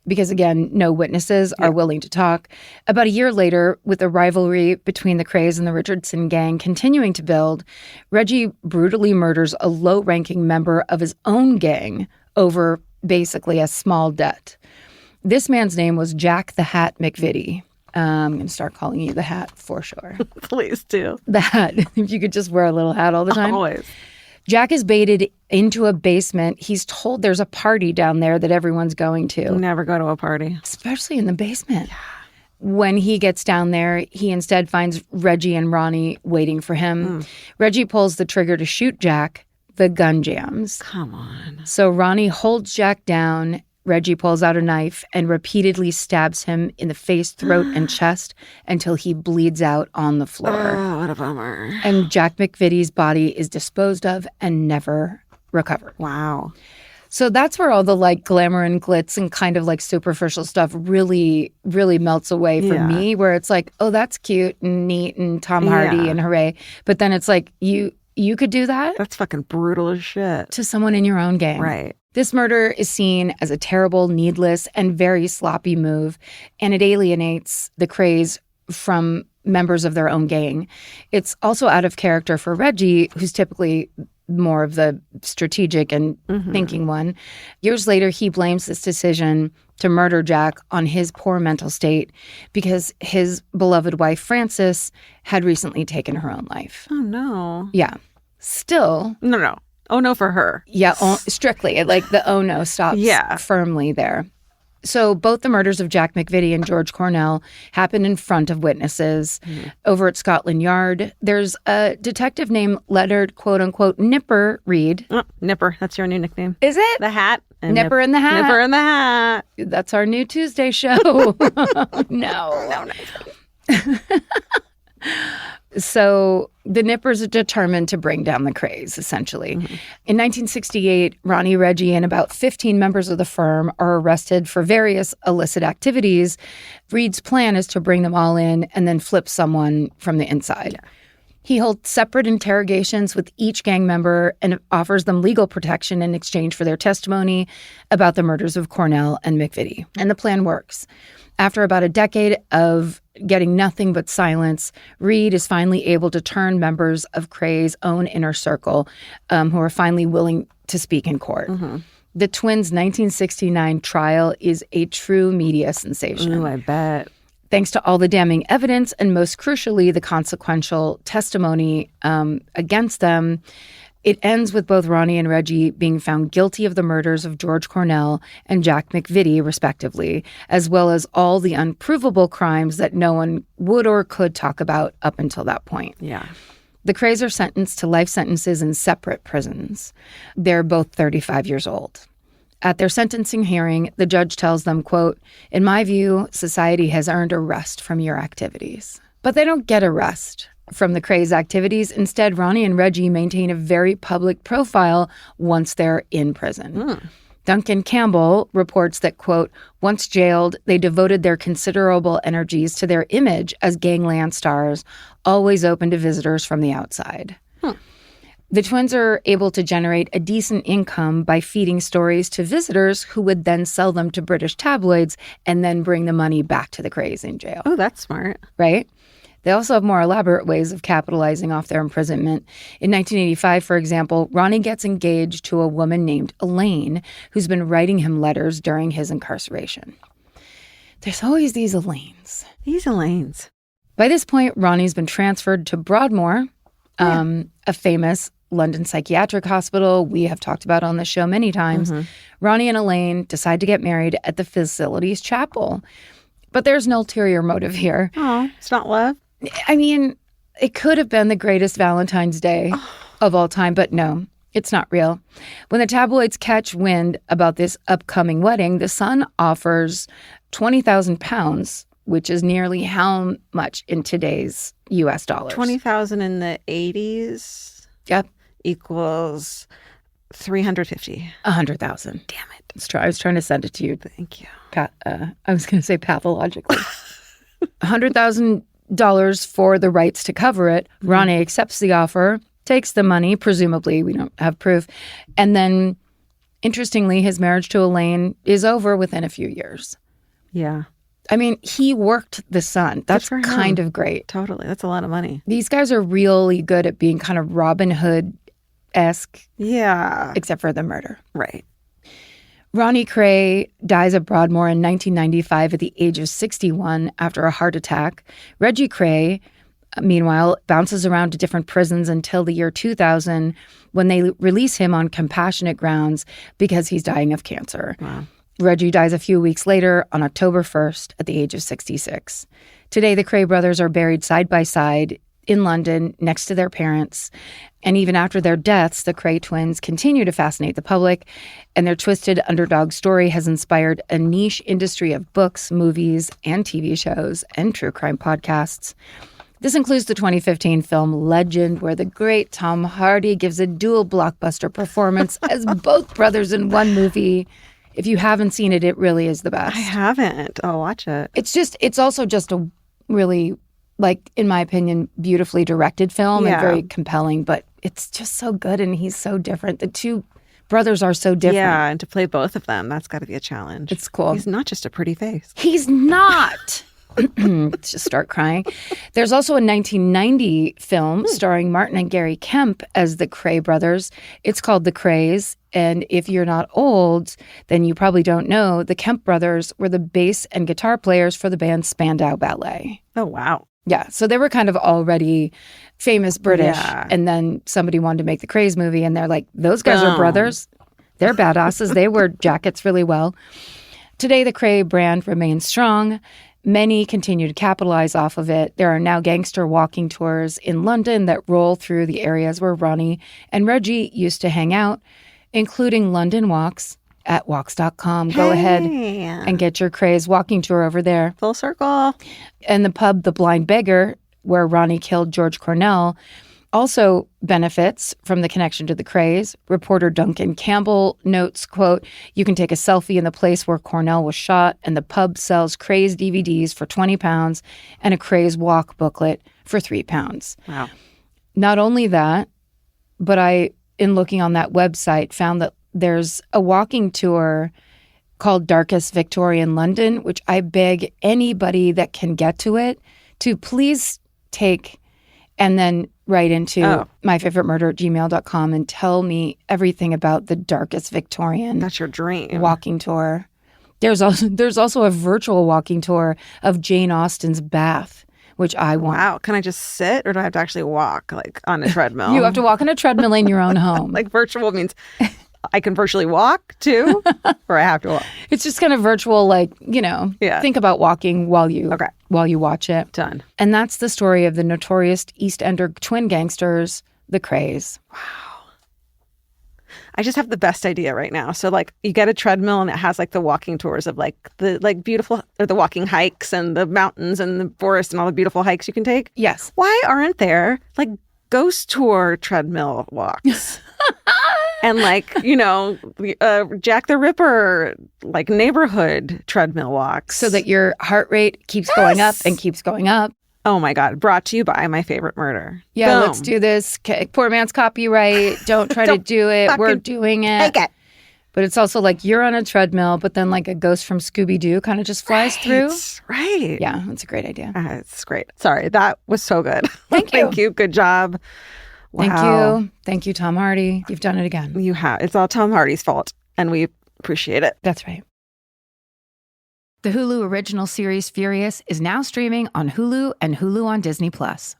because, again, no witnesses are willing to talk. About a year later, with the rivalry between the Krays and the Richardson Gang continuing to build, Reggie brutally murders a low-ranking member of his own gang over basically a small debt. This man's name was Jack the Hat McVitie. I'm going to start calling you the Hat for sure. Please do. The Hat. If you could just wear a little hat all the time. Always. Jack is baited into a basement. He's told there's a party down there that everyone's going to. Never go to a party. Especially in the basement. Yeah. When he gets down there, he instead finds Reggie and Ronnie waiting for him. Reggie pulls the trigger to shoot Jack. The gun jams. Come on. So Ronnie holds Jack down, Reggie pulls out a knife and repeatedly stabs him in the face, throat, and chest until he bleeds out on the floor. Oh, what a bummer. And Jack McVitie's body is disposed of and never recovered. Wow. So that's where all the like glamour and glitz and kind of like superficial stuff really, really melts away for me, where it's like, oh, that's cute and neat and Tom Hardy and hooray. But then it's like, you could do that? That's fucking brutal as shit. To someone in your own gang. Right. This murder is seen as a terrible, needless, and very sloppy move, and it alienates the Krays from members of their own gang. It's also out of character for Reggie, who's typically more of the strategic and thinking one. Years later, he blames this decision to murder Jack on his poor mental state because his beloved wife, Frances, had recently taken her own life. Oh, no. Yeah. Still. No. Oh, no for her. Yeah, strictly. Like the oh no stops firmly there. So both the murders of Jack McVitie and George Cornell happened in front of witnesses over at Scotland Yard. There's a detective named Leonard, quote unquote, Nipper Reed. Oh, Nipper, that's your new nickname. Is it? The hat. Nipper in the hat. Nipper in the hat. That's our new Tuesday show. No. So the Nippers are determined to bring down the Krays, essentially. In 1968, Ronnie, Reggie, and about 15 members of the firm are arrested for various illicit activities. Reed's plan is to bring them all in and then flip someone from the inside. Yeah. He holds separate interrogations with each gang member and offers them legal protection in exchange for their testimony about the murders of Cornell and McVitie. And the plan works. After about a decade of getting nothing but silence, Reed is finally able to turn members of Kray's own inner circle who are finally willing to speak in court. The twins' 1969 trial is a true media sensation. Ooh, I bet. Thanks to all the damning evidence and most crucially, the consequential testimony against them, it ends with both Ronnie and Reggie being found guilty of the murders of George Cornell and Jack McVitie, respectively, as well as all the unprovable crimes that no one would or could talk about up until that point. Yeah. The Krays are sentenced to life sentences in separate prisons. They're both 35 years old. At their sentencing hearing, the judge tells them, quote, "In my view, society has earned a rest from your activities." But they don't get a rest from the Krays' activities. Instead, Ronnie and Reggie maintain a very public profile once they're in prison. Duncan Campbell reports that, quote, "Once jailed, they devoted their considerable energies to their image as gangland stars, always open to visitors from the outside." The twins are able to generate a decent income by feeding stories to visitors who would then sell them to British tabloids and then bring the money back to the Krays in jail. Oh, that's smart. Right? They also have more elaborate ways of capitalizing off their imprisonment. In 1985, for example, Ronnie gets engaged to a woman named Elaine, who's been writing him letters during his incarceration. There's always these Elaines. By this point, Ronnie's been transferred to Broadmoor, a famous London psychiatric hospital we have talked about on the show many times. Ronnie and Elaine decide to get married at the facility's chapel. But there's no ulterior motive here. Oh, it's not love? I mean, it could have been the greatest Valentine's Day of all time, but no, it's not real. When the tabloids catch wind about this upcoming wedding, the Sun offers £20,000, which is nearly how much in today's U.S. dollars? 20,000 in the 80s. Yep. Equals 350. 100,000. Damn it. I was trying to send it to you. Thank you. I was going to say pathologically. $100,000 for the rights to cover it. Ronnie accepts the offer, takes the money, presumably, we don't have proof. And then, interestingly, his marriage to Elaine is over within a few years. Yeah. I mean, he worked the Sun. That's kind of great. Totally. That's a lot of money. These guys are really good at being kind of Robin Hood-esque. Yeah. Except for the murder. Right. Ronnie Kray dies at Broadmoor in 1995 at the age of 61 after a heart attack. Reggie Kray, meanwhile, bounces around to different prisons until the year 2000 when they release him on compassionate grounds because he's dying of cancer. Wow. Reggie dies a few weeks later on October 1st at the age of 66. Today, the Kray brothers are buried side by side in London next to their parents. And even after their deaths, the Kray twins continue to fascinate the public, and their twisted underdog story has inspired a niche industry of books, movies, and TV shows, and true crime podcasts. This includes the 2015 film Legend, where the great Tom Hardy gives a dual blockbuster performance as both brothers in one movie. If you haven't seen it, it really is the best. I haven't. I'll watch it. It's also just a really, like, in my opinion, beautifully directed film and very compelling, but it's just so good and he's so different. The two brothers are so different. Yeah, and to play both of them, that's got to be a challenge. It's cool. He's not just a pretty face. He's not. Just start crying. There's also a 1990 film starring Martin and Gary Kemp as the Kray brothers. It's called The Krays. And if you're not old, then you probably don't know the Kemp brothers were the bass and guitar players for the band Spandau Ballet. Oh, wow. Yeah, so they were kind of already famous British. Yeah. And then somebody wanted to make the Krays movie, and they're like, those guys are brothers. They're badasses. They wear jackets really well. Today, the Kray brand remains strong. Many continue to capitalize off of it. There are now gangster walking tours in London that roll through the areas where Ronnie and Reggie used to hang out, including London Walks at walks.com. Go ahead and get your Krays walking tour over there. Full circle. And the pub, The Blind Beggar, where Ronnie killed George Cornell, also benefits from the connection to the Krays. Reporter Duncan Campbell notes, quote, "You can take a selfie in the place where Cornell was shot, and the pub sells Krays DVDs for £20 and a Krays walk booklet for £3. Wow. Not only that, but I, in looking on that website, found that there's a walking tour called Darkest Victorian London, which I beg anybody that can get to it to please take and then write into myfavoritemurder@gmail.com and tell me everything about the Darkest Victorian. That's your dream. Walking tour. There's also a virtual walking tour of Jane Austen's bath, which I want. Wow. Can I just sit, or do I have to actually walk, like, on a treadmill? You have to walk on a treadmill in your own home. Like, virtual means I can virtually walk too, or I have to walk? It's just kind of virtual, like, think about walking while you watch it. Done. And that's the story of the notorious East Ender twin gangsters, the Krays. Wow. I just have the best idea right now. So, like, you get a treadmill and it has, like, the walking tours of, like, the, like, beautiful, or the walking hikes and the mountains and the forest and all the beautiful hikes you can take. Yes. Why aren't there, like, ghost tour treadmill walks? And, like, Jack the Ripper, like, neighborhood treadmill walks. So that your heart rate keeps going up and keeps going up. Oh, my God. Brought to you by My Favorite Murder. Yeah, Boom. Let's do this. Poor man's copyright. Don't try to do it. We're doing it. Take it. But it's also like you're on a treadmill, but then like a ghost from Scooby-Doo kind of just flies through. Right. Yeah, it's a great idea. It's great. Sorry, that was so good. Thank you. Thank you. Good job. Wow. Thank you. Thank you, Tom Hardy. You've done it again. You have. It's all Tom Hardy's fault, and we appreciate it. That's right. The Hulu original series Furious is now streaming on Hulu and Hulu on Disney+.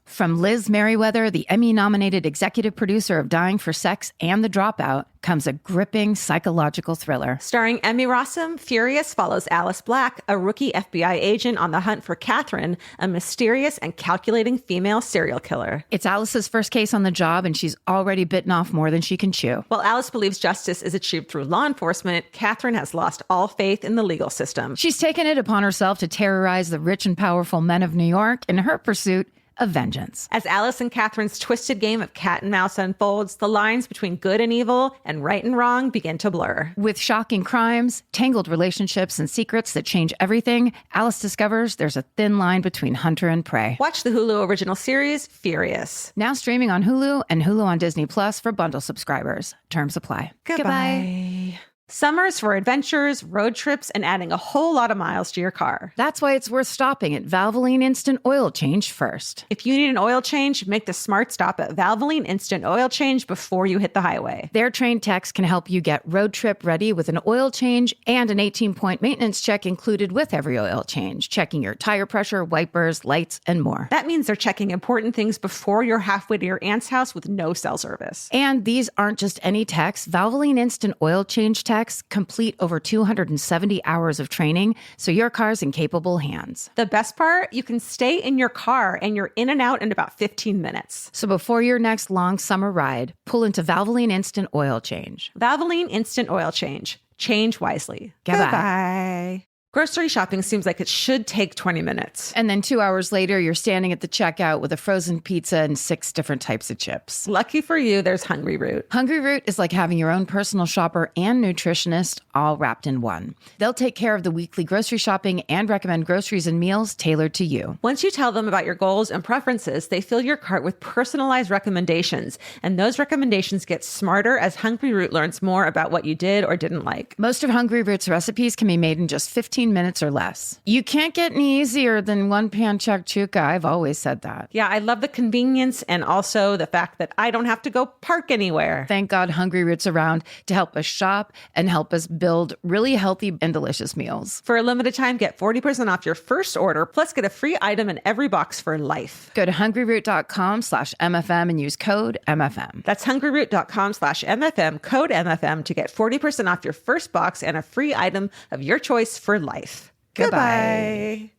From Liz Merriweather, the Emmy-nominated executive producer of Dying for Sex and The Dropout, comes a gripping psychological thriller. Starring Emmy Rossum, Furious follows Alice Black, a rookie FBI agent on the hunt for Catherine, a mysterious and calculating female serial killer. It's Alice's first case on the job, and she's already bitten off more than she can chew. While Alice believes justice is achieved through law enforcement, Catherine has lost all faith in the legal system. She's taken it upon herself to terrorize the rich and powerful men of New York in her pursuit of vengeance. As Alice and Catherine's twisted game of cat and mouse unfolds, the lines between good and evil and right and wrong begin to blur. With shocking crimes, tangled relationships, and secrets that change everything, Alice discovers there's a thin line between hunter and prey. Watch the Hulu original series, Furious. Now streaming on Hulu and Hulu on Disney Plus for bundle subscribers. Terms apply. Goodbye. Summers for adventures, road trips, and adding a whole lot of miles to your car. That's why it's worth stopping at Valvoline Instant Oil Change first. If you need an oil change, make the smart stop at Valvoline Instant Oil Change before you hit the highway. Their trained techs can help you get road trip ready with an oil change and an 18-point maintenance check included with every oil change, checking your tire pressure, wipers, lights, and more. That means they're checking important things before you're halfway to your aunt's house with no cell service. And these aren't just any techs. Valvoline Instant Oil Change techs techs complete over 270 hours of training, so your car's in capable hands. The best part, you can stay in your car and you're in and out in about 15 minutes. So before your next long summer ride, pull into Valvoline Instant Oil Change. Valvoline Instant Oil Change. Change wisely. Goodbye. Goodbye. Grocery shopping seems like it should take 20 minutes. And then 2 hours later, you're standing at the checkout with a frozen pizza and 6 different types of chips. Lucky for you, there's Hungry Root. Hungry Root is like having your own personal shopper and nutritionist all wrapped in one. They'll take care of the weekly grocery shopping and recommend groceries and meals tailored to you. Once you tell them about your goals and preferences, they fill your cart with personalized recommendations. And those recommendations get smarter as Hungry Root learns more about what you did or didn't like. Most of Hungry Root's recipes can be made in just 15 minutes or less. You can't get any easier than one pan shakshuka. I've always said that. Yeah, I love the convenience and also the fact that I don't have to go park anywhere. Thank God Hungry Root's around to help us shop and help us build really healthy and delicious meals. For a limited time, get 40% off your first order, plus get a free item in every box for life. Go to hungryroot.com/MFM and use code MFM. That's hungryroot.com/MFM, code MFM to get 40% off your first box and a free item of your choice for life. Goodbye.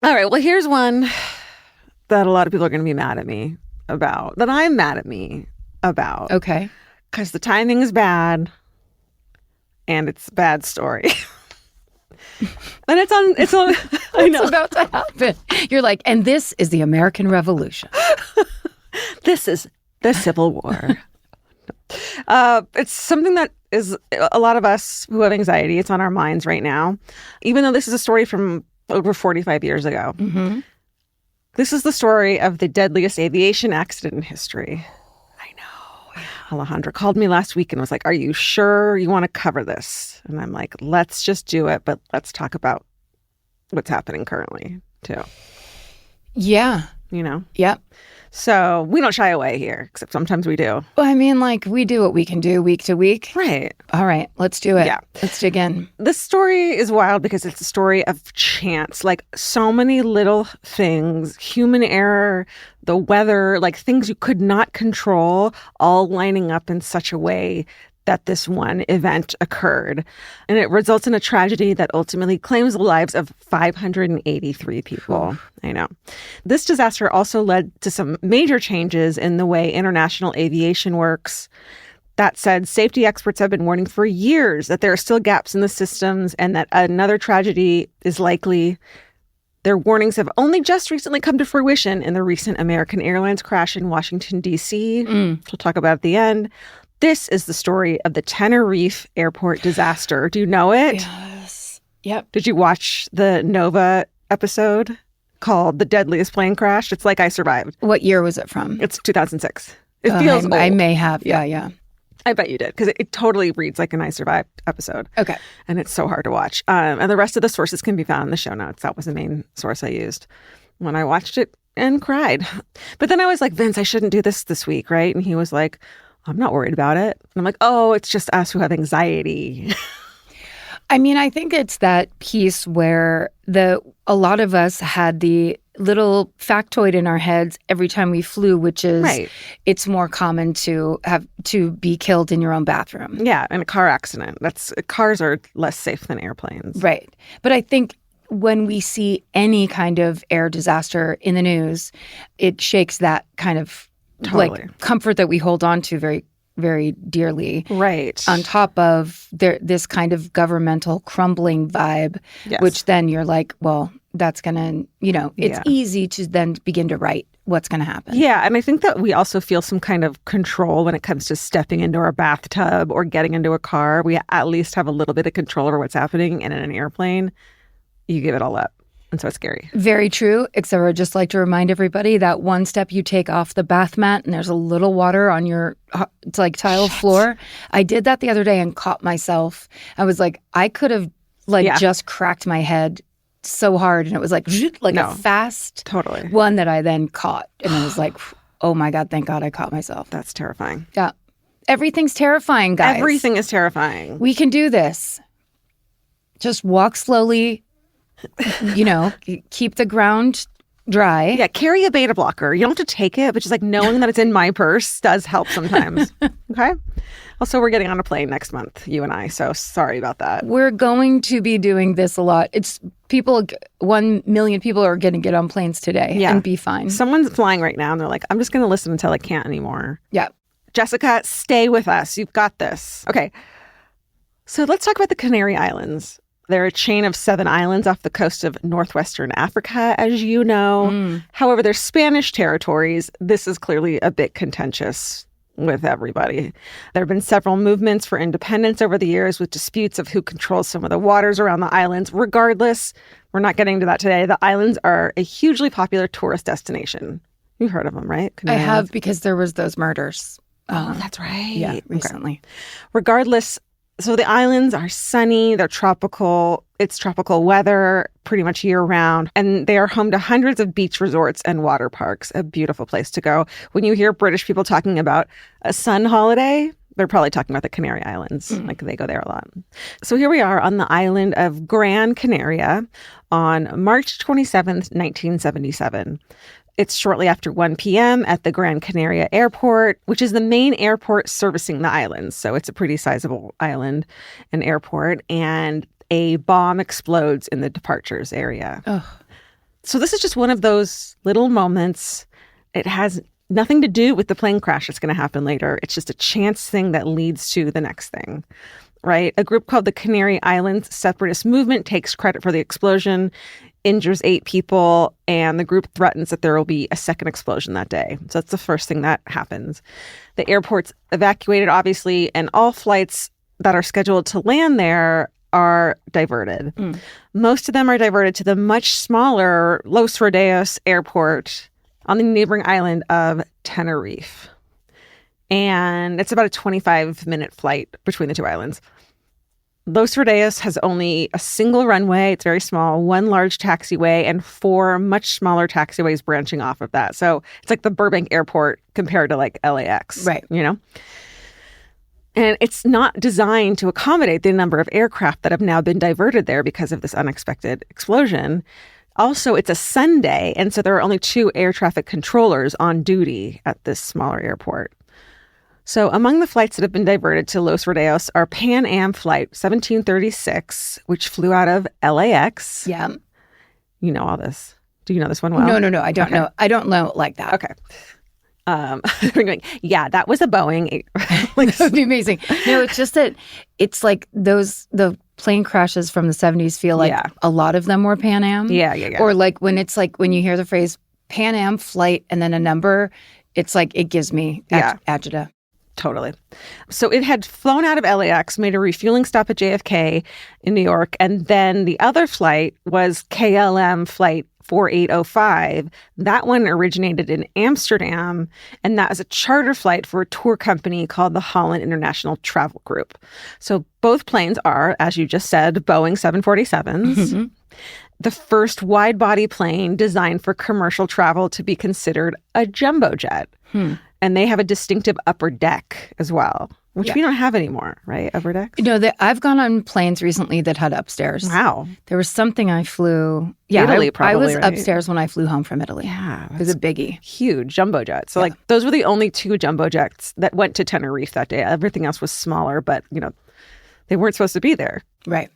All right. Well, here's one that a lot of people are going to be mad at me about, that I'm mad at me about. Okay. Because the timing is bad and it's a bad story. And it's on, I know. It's about to happen. You're like, and this is the American Revolution. This is the Civil War. It's something that is a lot of us who have anxiety. It's on our minds right now. Even though this is a story from over 45 years ago. Mm-hmm. This is the story of the deadliest aviation accident in history. I know. Alejandra called me last week and was like, are you sure you want to cover this? And I'm like, let's just do it, but let's talk about what's happening currently, too. Yeah. You know? Yep. So we don't shy away here, except sometimes we do. Well, I mean, like, we do what we can do week to week. Right. All right, let's do it. Yeah. Let's dig in. This story is wild because it's a story of chance. Like, so many little things, human error, the weather, like things you could not control, all lining up in such a way that this one event occurred. And it results in a tragedy that ultimately claims the lives of 583 people. I know. This disaster also led to some major changes in the way international aviation works. That said, safety experts have been warning for years that there are still gaps in the systems and that another tragedy is likely. Their warnings have only just recently come to fruition in the recent American Airlines crash in Washington, D.C. We'll talk about at the end. This is the story of the Tenerife airport disaster. Do you know it? Yes. Yep. Did you watch the Nova episode called The Deadliest Plane Crash? It's like I Survived. What year was it from? It's 2006. It feels old. I may have. Yeah. I bet you did, because it totally reads like an I Survived episode. Okay. And it's so hard to watch. And the rest of the sources can be found in the show notes. That was the main source I used when I watched it and cried. But then I was like, Vince, I shouldn't do this week, right? And he was like, I'm not worried about it. And I'm like, oh, it's just us who have anxiety. I mean, I think it's that piece where a lot of us had the little factoid in our heads every time we flew, which is It's more common to be killed in your own bathroom. Yeah, in a car accident. Cars are less safe than airplanes. Right. But I think when we see any kind of air disaster in the news, it shakes that kind of like comfort that we hold on to very, very dearly. Right. On top of this kind of governmental crumbling vibe, which then you're like, well, that's going to, it's easy to then begin to write what's going to happen. Yeah. And I think that we also feel some kind of control when it comes to stepping into our bathtub or getting into a car. We at least have a little bit of control over what's happening. And in an airplane, you give it all up. And so it's scary. Very true. Except I'd just like to remind everybody that one step you take off the bath mat and there's a little water on your tile floor. I did that the other day and caught myself. I was like, I could have just cracked my head so hard. And it was like a fast one that I then caught. And I was like, oh my God, thank God I caught myself. That's terrifying. Yeah. Everything's terrifying, guys. Everything is terrifying. We can do this. Just walk slowly. Keep the ground dry. Yeah, carry a beta blocker. You don't have to take it, but just like knowing that it's in my purse does help sometimes. Okay. Also, we're getting on a plane next month, you and I. So sorry about that. We're going to be doing this a lot. It's people, 1 million people are going to get on planes today and be fine. Someone's flying right now and they're like, I'm just going to listen until I can't anymore. Yeah. Jessica, stay with us. You've got this. Okay. So let's talk about the Canary Islands. They're a chain of 7 islands off the coast of northwestern Africa, as you know. However, they're Spanish territories. This is clearly a bit contentious with everybody. There have been several movements for independence over the years with disputes of who controls some of the waters around the islands. Regardless, we're not getting to that today. The islands are a hugely popular tourist destination. You've heard of them, right? Canary Islands? Because there was those murders. Oh, that's right. Yeah, recently. Okay. Regardless, so the islands are sunny, they're tropical, it's tropical weather pretty much year round, and they are home to hundreds of beach resorts and water parks, a beautiful place to go. When you hear British people talking about a sun holiday, they're probably talking about the Canary Islands. Like they go there a lot. So here we are on the island of Gran Canaria on March 27th, 1977. It's shortly after 1 p.m. at the Gran Canaria Airport, which is the main airport servicing the islands. So it's a pretty sizable island and airport. And a bomb explodes in the departures area. Ugh. So this is just one of those little moments. It has nothing to do with the plane crash that's going to happen later. It's just a chance thing that leads to the next thing. Right? A group called the Canary Islands Separatist Movement takes credit for the explosion, injures 8 people, and the group threatens that there will be a second explosion that day. So that's the first thing that happens. The airport's evacuated, obviously, and all flights that are scheduled to land there are diverted. Most of them are diverted to the much smaller Los Rodeos airport on the neighboring island of Tenerife. And it's about a 25-minute flight between the 2 islands. Los Rodeos has only a single runway. It's very small, 1 large taxiway, and 4 much smaller taxiways branching off of that. So it's like the Burbank airport compared to like LAX. Right. You know? And it's not designed to accommodate the number of aircraft that have now been diverted there because of this unexpected explosion. Also, it's a Sunday, and so there are only 2 air traffic controllers on duty at this smaller airport. So among the flights that have been diverted to Los Rodeos are Pan Am Flight 1736, which flew out of LAX. Yeah. You know all this. Do you know this one well? No. I don't know. I don't know it like that. Okay. Yeah, that was a Boeing. That would be amazing. No, it's just that it's like the plane crashes from the 70s feel like a lot of them were Pan Am. Yeah. Or like when when you hear the phrase Pan Am Flight and then a number, it's like it gives me agita. Totally. So it had flown out of LAX, made a refueling stop at JFK in New York, and then the other flight was KLM Flight 4805. That one originated in Amsterdam, and that was a charter flight for a tour company called the Holland International Travel Group. So both planes are, as you just said, Boeing 747s. Mm-hmm. The first wide-body plane designed for commercial travel to be considered a jumbo jet. And they have a distinctive upper deck as well, which we don't have anymore, right? Upper decks? No, I've gone on planes recently that had upstairs. Wow. There was something I flew. Yeah, Italy, probably, I was right? upstairs when I flew home from Italy. Yeah. It was a biggie. Huge jumbo jet. So like those were the only 2 jumbo jets that went to Tenerife that day. Everything else was smaller, but they weren't supposed to be there. Right.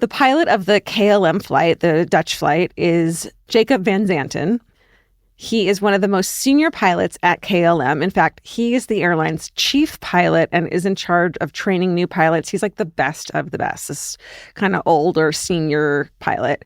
The pilot of the KLM flight, the Dutch flight, is Jacob van Zanten. He is one of the most senior pilots at KLM. In fact, he is the airline's chief pilot and is in charge of training new pilots. He's like the best of the best, this kind of older senior pilot.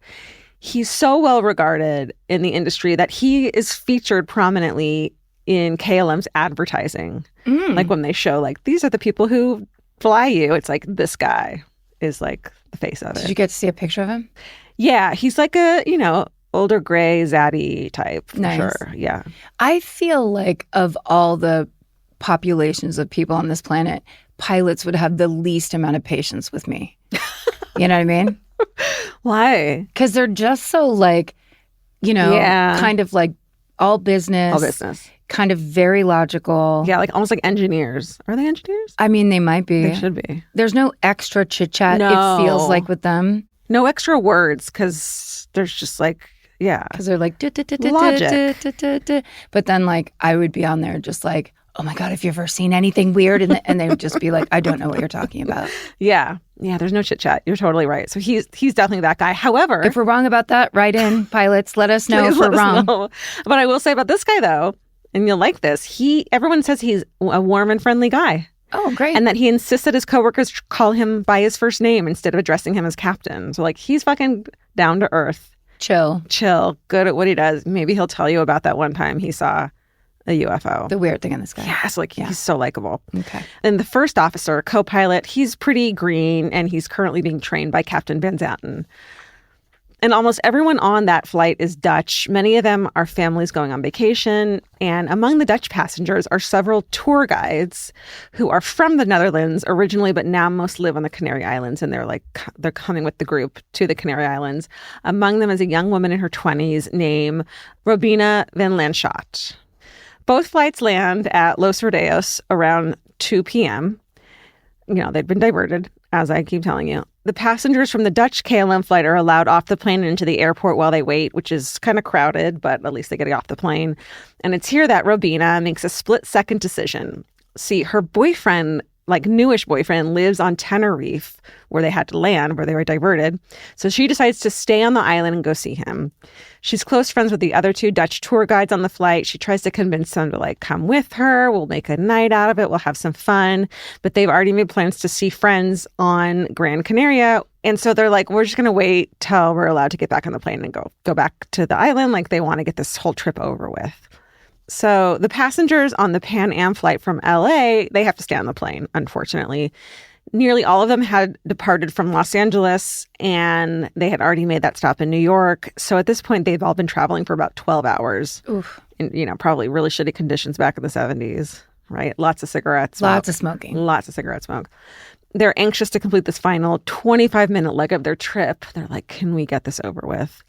He's so well regarded in the industry that he is featured prominently in KLM's advertising. Like when they show like, these are the people who fly you. It's like, this guy is like the face of it. Did you get to see a picture of him? Yeah, he's like a, older gray zaddy type for sure. Yeah. I feel like of all the populations of people on this planet, pilots would have the least amount of patience with me. You know what I mean? Why? Because they're just so like, kind of like all business. All business. Kind of very logical. Yeah, like almost like engineers. Are they engineers? I mean, they might be. They should be. There's no extra chit chat, No. it feels like, with them. No extra words, because there's just like, Yeah. Because they're like, Logic. but then like I would be on there just like, oh my God, have you ever seen anything weird? And they would just be like, I don't know what you're talking about. Yeah. Yeah, there's no chit chat. You're totally right. So he's definitely that guy. However, If we're wrong about that, write in, pilots, let us know if please we're let us wrong. know. But I will say about this guy though, and you'll like this, everyone says he's a warm and friendly guy. Oh, great. And that he insists that his coworkers call him by his first name instead of addressing him as captain. So like he's fucking down to earth. Chill, Good at what he does. Maybe he'll tell you about that one time he saw a UFO. the weird thing in this guy. Yes, like he's so likable. Okay. And the first officer, co-pilot, he's pretty green and he's currently being trained by Captain Van Zanten. And almost everyone on that flight is Dutch. Many of them are families going on vacation. And among the Dutch passengers are several tour guides who are from the Netherlands originally, but now most live on the Canary Islands. And they're coming with the group to the Canary Islands. Among them is a young woman in her 20s named Robina van Lanschot. Both flights land at Los Rodeos around 2 p.m. You know, they'd been diverted, as I keep telling you. The passengers from the Dutch KLM flight are allowed off the plane and into the airport while they wait, which is kind of crowded, but at least they get off the plane. And it's here that Robina makes a split-second decision. See, her boyfriend, like newish boyfriend, lives on Tenerife, where they had to land, where they were diverted. So she decides to stay on the island and go see him. She's close friends with the other two Dutch tour guides on the flight. She tries to convince them to like come with her. We'll make a night out of it. We'll have some fun. But they've already made plans to see friends on Gran Canaria. And so they're like, we're just going to wait till we're allowed to get back on the plane and go back to the island. Like they want to get this whole trip over with. So the passengers on the Pan Am flight from LA, they have to stay on the plane, unfortunately. Nearly all of them had departed from Los Angeles and they had already made that stop in New York. So at this point, they've all been traveling for about 12 hours. Oof. In, probably really shitty conditions back in the 70s, right? Lots of cigarettes. Lots of smoking. Lots of cigarette smoke. They're anxious to complete this final 25-minute leg of their trip. They're like, can we get this over with?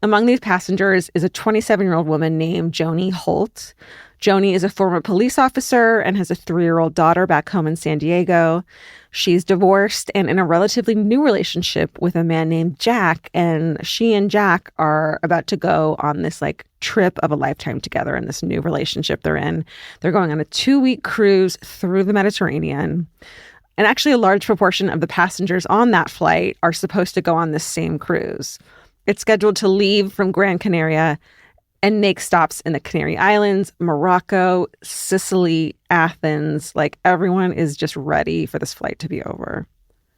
Among these passengers is a 27-year-old woman named Joni Holt. Joni is a former police officer and has a 3-year-old daughter back home in San Diego. She's divorced and in a relatively new relationship with a man named Jack. And she and Jack are about to go on this like trip of a lifetime together in this new relationship they're in. They're going on a 2-week cruise through the Mediterranean. And actually a large proportion of the passengers on that flight are supposed to go on this same cruise. It's scheduled to leave from Gran Canaria and make stops in the Canary Islands, Morocco, Sicily, Athens. Like everyone is just ready for this flight to be over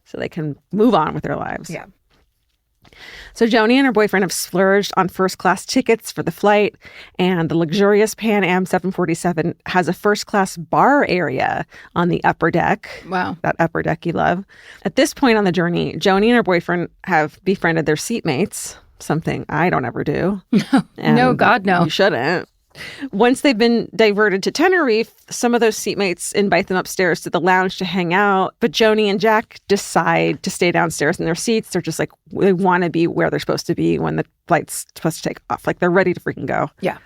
so they can move on with their lives. Yeah. So Joni and her boyfriend have splurged on first-class tickets for the flight, and the luxurious Pan Am 747 has a first-class bar area on the upper deck. Wow. That upper deck you love. At this point on the journey, Joni and her boyfriend have befriended their seatmates, something I don't ever do. No, God, no. You shouldn't. Once they've been diverted to Tenerife, some of those seatmates invite them upstairs to the lounge to hang out. But Joni and Jack decide to stay downstairs in their seats. They're just like, they want to be where they're supposed to be when the flight's supposed to take off. Like they're ready to freaking go. Yeah.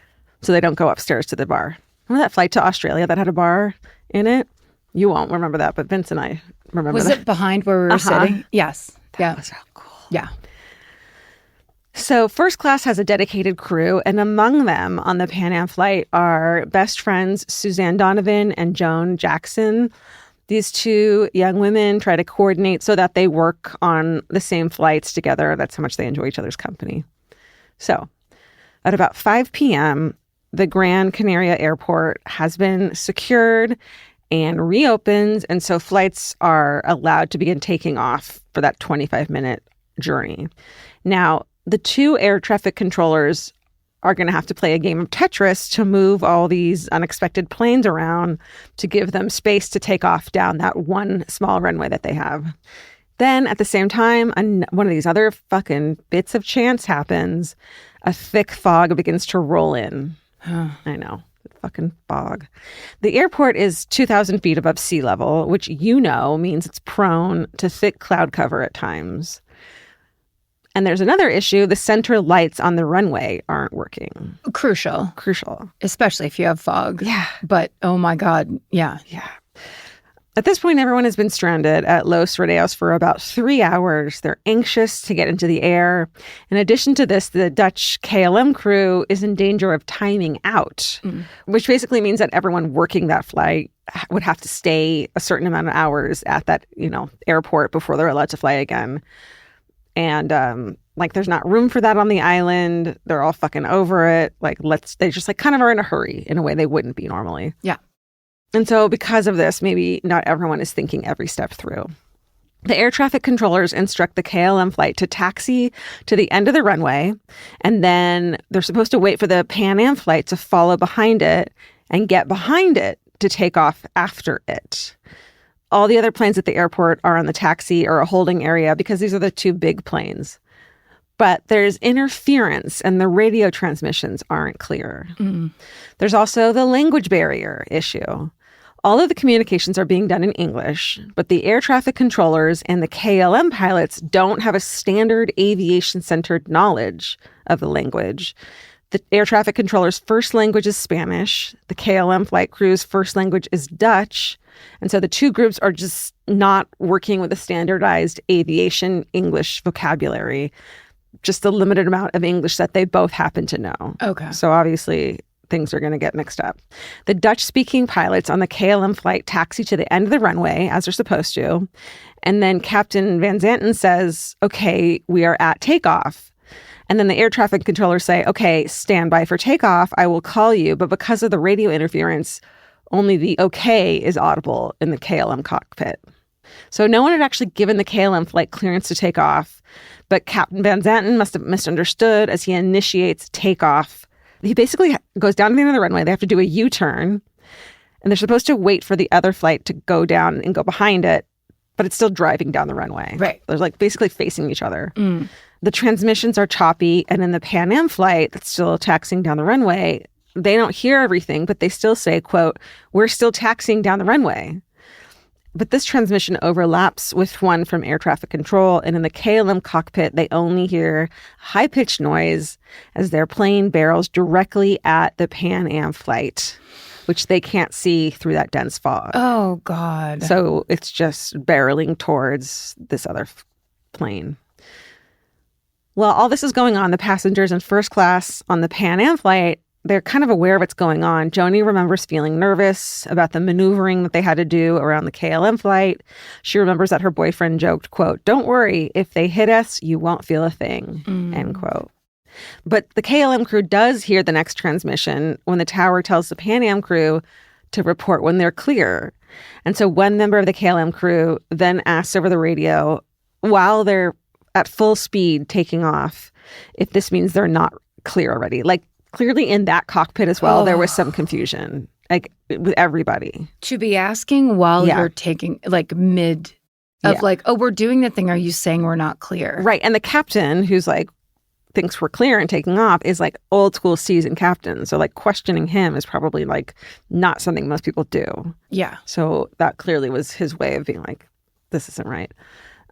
So they don't go upstairs to the bar. Remember that flight to Australia that had a bar in it? You won't remember that, but Vince and I remember Was that. it behind where we were sitting? Yes. That was real cool. Yeah. So first class has a dedicated crew, and among them on the Pan Am flight are best friends Suzanne Donovan and Joan Jackson. These two young women try to coordinate so that they work on the same flights together. That's how much they enjoy each other's company. So at about 5 p.m., the Gran Canaria airport has been secured and reopens, and so flights are allowed to begin taking off for that 25-minute journey. Now, the two air traffic controllers are going to have to play a game of Tetris to move all these unexpected planes around to give them space to take off down that one small runway that they have. Then at the same time, one of these other fucking bits of chance happens. A thick fog begins to roll in. I know. Fucking fog. The airport is 2,000 feet above sea level, which means it's prone to thick cloud cover at times. And there's another issue. The center lights on the runway aren't working. Crucial. Crucial. Especially if you have fog. Yeah. But, oh my God, yeah. Yeah. At this point, everyone has been stranded at Los Rodeos for about 3 hours. They're anxious to get into the air. In addition to this, the Dutch KLM crew is in danger of timing out, which basically means that everyone working that flight would have to stay a certain amount of hours at that, airport before they're allowed to fly again. And there's not room for that on the island. They're all fucking over it. They just kind of are in a hurry in a way they wouldn't be normally. Yeah. And so because of this, maybe not everyone is thinking every step through. The air traffic controllers instruct the KLM flight to taxi to the end of the runway, and then they're supposed to wait for the Pan Am flight to follow behind it and get behind it to take off after it. All the other planes at the airport are on the taxi or a holding area because these are the two big planes. But there's interference and the radio transmissions aren't clear. There's also the language barrier issue. All of the communications are being done in English, but the air traffic controllers and the KLM pilots don't have a standard aviation-centered knowledge of the language. The air traffic controller's first language is Spanish. The KLM flight crew's first language is Dutch. And so the two groups are just not working with a standardized aviation English vocabulary, just a limited amount of English that they both happen to know. Okay. So obviously things are going to get mixed up. The Dutch-speaking pilots on the KLM flight taxi to the end of the runway, as they're supposed to. And then Captain Van Zanten says, okay, we are at takeoff. And then the air traffic controllers say, okay, stand by for takeoff. I will call you. But because of the radio interference, only the okay is audible in the KLM cockpit. So no one had actually given the KLM flight clearance to take off. But Captain Van Zanten must have misunderstood as he initiates takeoff. He basically goes down to the end of the runway. They have to do a U-turn. And they're supposed to wait for the other flight to go down and go behind it. But it's still driving down the runway. Right. They're basically facing each other. The transmissions are choppy. And in the Pan Am flight that's still taxiing down the runway, they don't hear everything, but they still say, quote, we're still taxiing down the runway. But this transmission overlaps with one from air traffic control. And in the KLM cockpit, they only hear high-pitched noise as their plane barrels directly at the Pan Am flight, which they can't see through that dense fog. Oh, God. So it's just barreling towards this other plane. While all this is going on, the passengers in first class on the Pan Am flight, they're kind of aware of what's going on. Joni remembers feeling nervous about the maneuvering that they had to do around the KLM flight. She remembers that her boyfriend joked, quote, don't worry, if they hit us, you won't feel a thing, end quote. But the KLM crew does hear the next transmission when the tower tells the Pan Am crew to report when they're clear. And so one member of the KLM crew then asks over the radio, while they're at full speed taking off, if this means they're not clear already. Clearly in that cockpit as well, there was some confusion, with everybody. To be asking while you're taking, mid of we're doing the thing. Are you saying we're not clear? Right. And the captain who's thinks we're clear and taking off is old school seasoned captain. So questioning him is probably not something most people do. Yeah. So that clearly was his way of being this isn't right.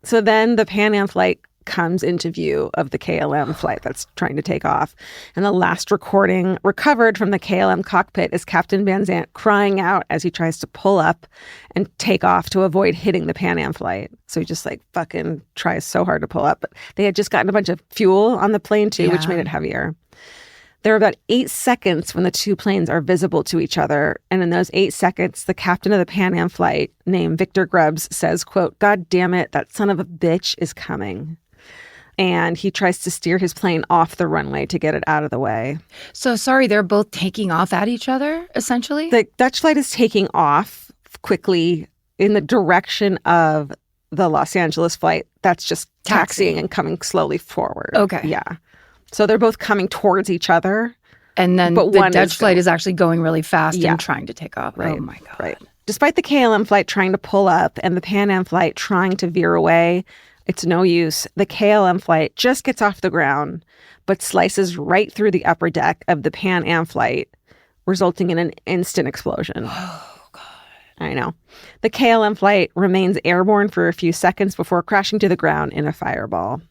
So then the Pan Am flight comes into view of the KLM flight that's trying to take off. And the last recording recovered from the KLM cockpit is Captain Van Zandt crying out as he tries to pull up and take off to avoid hitting the Pan Am flight. So he just fucking tries so hard to pull up. But they had just gotten a bunch of fuel on the plane too, which made it heavier. There are about 8 seconds when the two planes are visible to each other. And in those 8 seconds, the captain of the Pan Am flight, named Victor Grubbs, says, quote, God damn it, that son of a bitch is coming. And he tries to steer his plane off the runway to get it out of the way. So, sorry, they're both taking off at each other, essentially? The Dutch flight is taking off quickly in the direction of the Los Angeles flight that's just taxiing and coming slowly forward. Okay. Yeah. So they're both coming towards each other. And then the Dutch flight is actually going really fast and trying to take off. Right. Oh, my God. Right. Despite the KLM flight trying to pull up and the Pan Am flight trying to veer away, it's no use. The KLM flight just gets off the ground, but slices right through the upper deck of the Pan Am flight, resulting in an instant explosion. Oh, God. I know. The KLM flight remains airborne for a few seconds before crashing to the ground in a fireball.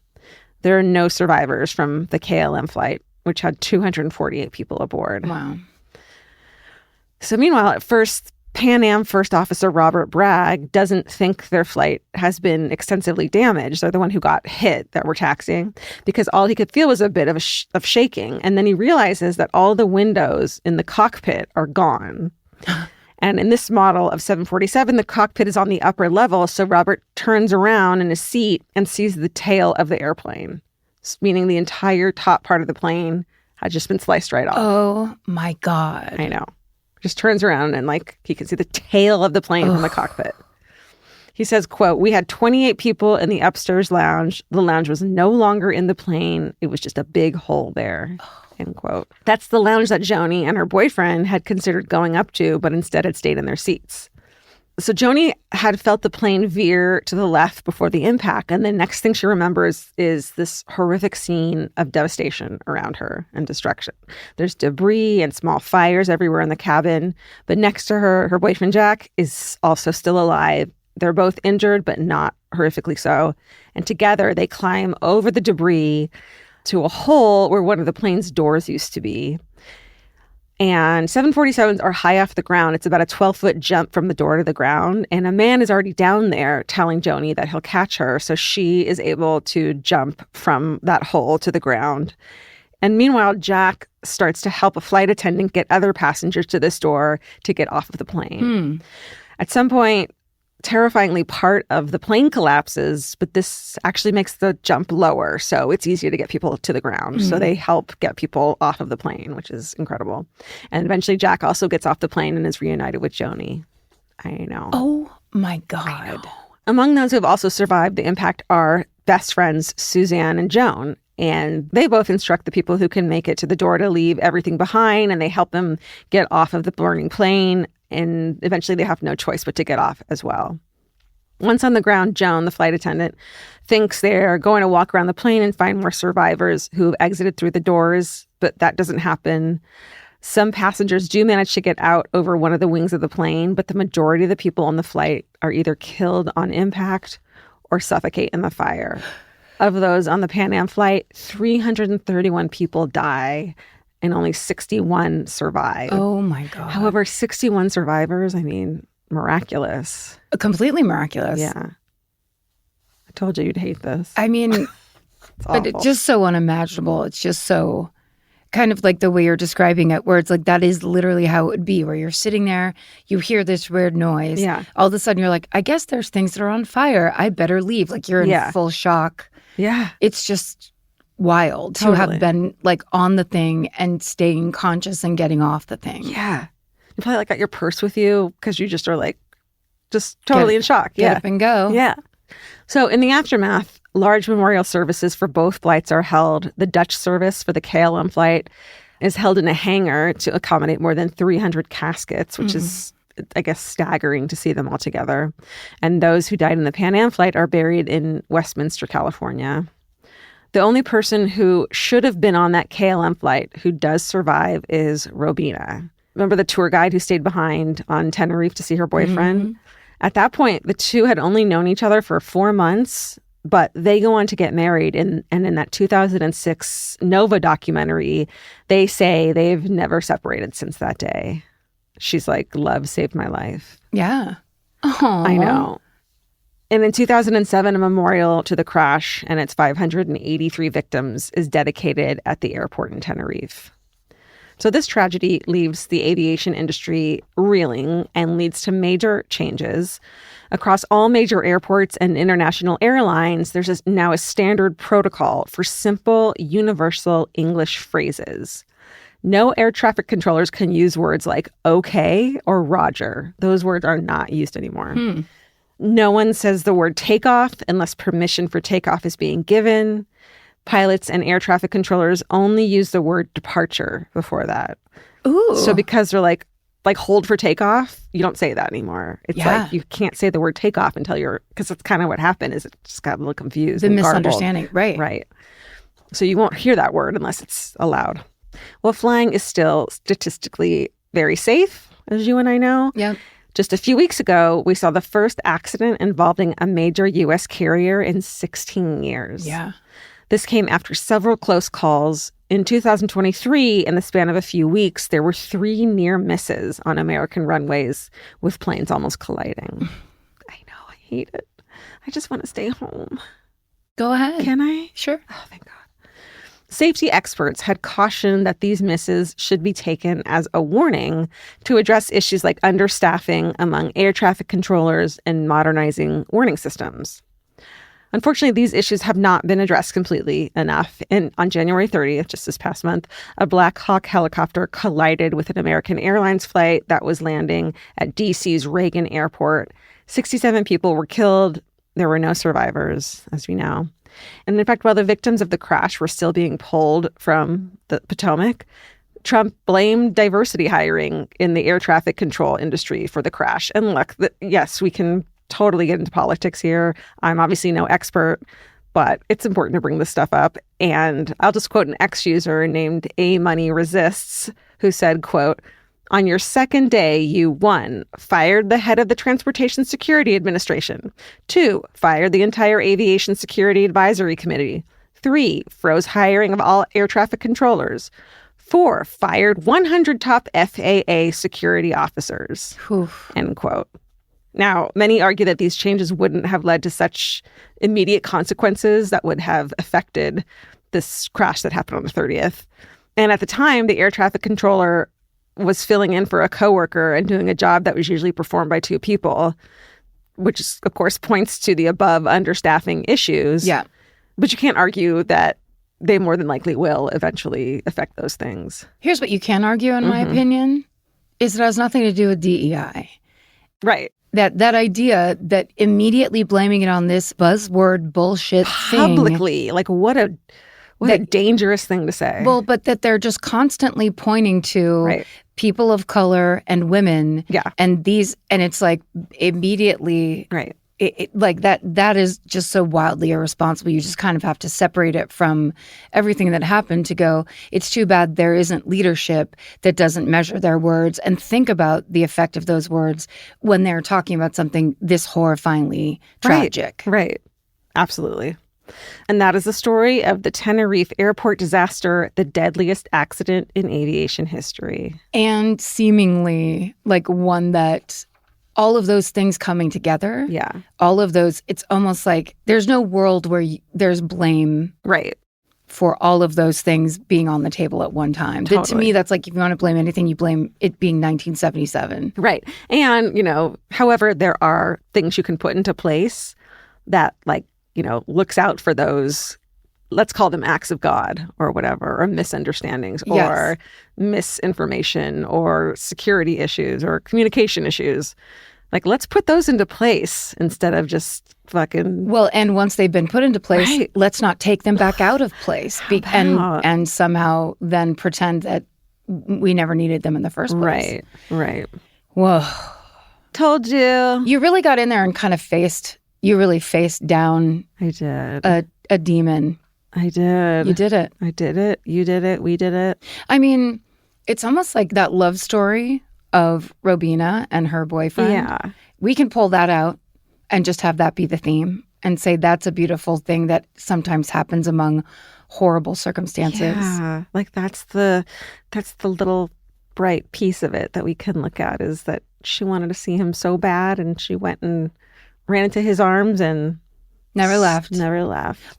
There are no survivors from the KLM flight, which had 248 people aboard. Wow. So meanwhile, at first, Pan Am First Officer Robert Bragg doesn't think their flight has been extensively damaged. They're the one who got hit that we're taxiing, because all he could feel was a bit of shaking. And then he realizes that all the windows in the cockpit are gone. And in this model of 747, the cockpit is on the upper level. So Robert turns around in his seat and sees the tail of the airplane, meaning the entire top part of the plane had just been sliced right off. Oh, my God. I know. Just turns around and he can see the tail of the plane from the cockpit. He says, quote, "We had 28 people in the upstairs lounge. The lounge was no longer in the plane. It was just a big hole there." End quote. That's the lounge that Joni and her boyfriend had considered going up to, but instead had stayed in their seats. So Joni had felt the plane veer to the left before the impact, and the next thing she remembers is this horrific scene of devastation around her and destruction. There's debris and small fires everywhere in the cabin, but next to her, her boyfriend Jack is also still alive. They're both injured, but not horrifically so. And together, they climb over the debris to a hole where one of the plane's doors used to be. And 747s are high off the ground. It's about a 12-foot jump from the door to the ground. And a man is already down there telling Joni that he'll catch her. So she is able to jump from that hole to the ground. And meanwhile, Jack starts to help a flight attendant get other passengers to this door to get off of the plane. At some point, terrifyingly, part of the plane collapses, but this actually makes the jump lower, so it's easier to get people to the ground. So they help get people off of the plane, which is incredible. And eventually Jack also gets off the plane and is reunited with Joni. I know. Oh my God. Among those who have also survived the impact are best friends Suzanne and Joan. And they both instruct the people who can make it to the door to leave everything behind, and they help them get off of the burning plane. And eventually they have no choice but to get off as well. Once on the ground, Joan, the flight attendant, thinks they're going to walk around the plane and find more survivors who have exited through the doors, but that doesn't happen. Some passengers do manage to get out over one of the wings of the plane, but the majority of the people on the flight are either killed on impact or suffocate in the fire. Of those on the Pan Am flight, 331 people die, and only 61 survive. Oh, my God. However, 61 survivors, I mean, miraculous. Completely miraculous. Yeah. I told you you'd hate this. I mean, but it's just so unimaginable. It's just so kind of like the way you're describing it, where it's like that is literally how it would be, where you're sitting there, you hear this weird noise. Yeah. All of a sudden you're like, I guess there's things that are on fire. I better leave. Like you're in full shock. Yeah. It's just wild to have been like on the thing and staying conscious and getting off the thing. Yeah. You probably got your purse with you because you just are just totally in shock. Get up and go. Yeah. So in the aftermath, large memorial services for both flights are held. The Dutch service for the KLM flight is held in a hangar to accommodate more than 300 caskets, which is, I guess, staggering to see them all together. And those who died in the Pan Am flight are buried in Westminster, California. The only person who should have been on that KLM flight who does survive is Robina. Remember the tour guide who stayed behind on Tenerife to see her boyfriend? At that point, the two had only known each other for 4 months, but they go on to get married. And in that 2006 Nova documentary, they say they've never separated since that day. She's like, love saved my life. Yeah. Aww. I know. And in 2007, a memorial to the crash and its 583 victims is dedicated at the airport in Tenerife. So this tragedy leaves the aviation industry reeling and leads to major changes. Across all major airports and international airlines, there's now a standard protocol for simple, universal English phrases. No air traffic controllers can use words like okay or Roger. Those words are not used anymore. No one says the word takeoff unless permission for takeoff is being given. Pilots and air traffic controllers only use the word departure before that. Ooh. So because they're like hold for takeoff, you don't say that anymore. It's like you can't say the word takeoff until because that's kind of what happened is it just got a little confused. The and misunderstanding, garbled. Right. So you won't hear that word unless it's allowed. Well, flying is still statistically very safe, as you and I know. Yep. Just a few weeks ago, we saw the first accident involving a major U.S. carrier in 16 years. Yeah. This came after several close calls. In 2023, in the span of a few weeks, there were 3 near misses on American runways with planes almost colliding. I know, I hate it. I just want to stay home. Go ahead. Can I? Sure. Oh, thank God. Safety experts had cautioned that these misses should be taken as a warning to address issues like understaffing among air traffic controllers and modernizing warning systems. Unfortunately, these issues have not been addressed completely enough. And on January 30th, just this past month, a Black Hawk helicopter collided with an American Airlines flight that was landing at DC's Reagan Airport. 67 people were killed. There were no survivors, as we know. And in fact, while the victims of the crash were still being pulled from the Potomac, Trump blamed diversity hiring in the air traffic control industry for the crash. And look, yes, we can totally get into politics here. I'm obviously no expert, but it's important to bring this stuff up. And I'll just quote an ex-user named A Money Resists, who said, quote, "On your second day, you 1, fired the head of the Transportation Security Administration. 2, fired the entire Aviation Security Advisory Committee. 3, froze hiring of all air traffic controllers. 4, fired 100 top FAA security officers." End quote. Now, many argue that these changes wouldn't have led to such immediate consequences that would have affected this crash that happened on the 30th. And at the time, the air traffic controller was filling in for a coworker and doing a job that was usually performed by 2 people, which of course points to the above understaffing issues. Yeah. But you can't argue that they more than likely will eventually affect those things. Here's what you can argue, in my opinion, is it has nothing to do with DEI. Right. That idea that immediately blaming it on this buzzword bullshit thing. Publicly, like what a dangerous thing to say. Well, but that they're just constantly pointing to people of color and women. Yeah. And it's like immediately. Right. Like that is just so wildly irresponsible. You just kind of have to separate it from everything that happened to go, it's too bad there isn't leadership that doesn't measure their words and think about the effect of those words when they're talking about something this horrifyingly tragic. Right. Absolutely. And that is the story of the Tenerife airport disaster, the deadliest accident in aviation history. And seemingly like one that all of those things coming together. Yeah. All of those, it's almost like there's no world where there's blame. Right. For all of those things being on the table at one time. Totally. To me, that's like if you want to blame anything, you blame it being 1977. Right. And, however, there are things you can put into place that looks out for those, let's call them acts of God or whatever, or misunderstandings or misinformation or security issues or communication issues. Like, let's put those into place instead of just fucking... Well, and once they've been put into place, let's not take them back out of place and somehow then pretend that we never needed them in the first place. Right. Whoa. Told you. You really got in there and kind of faced down I did. A demon. I did. You did it. I did it. You did it. We did it. I mean, it's almost like that love story of Robina and her boyfriend. Yeah. We can pull that out and just have that be the theme and say that's a beautiful thing that sometimes happens among horrible circumstances. Yeah. Like that's the little bright piece of it that we can look at, is that she wanted to see him so bad and she went and ran into his arms and never left.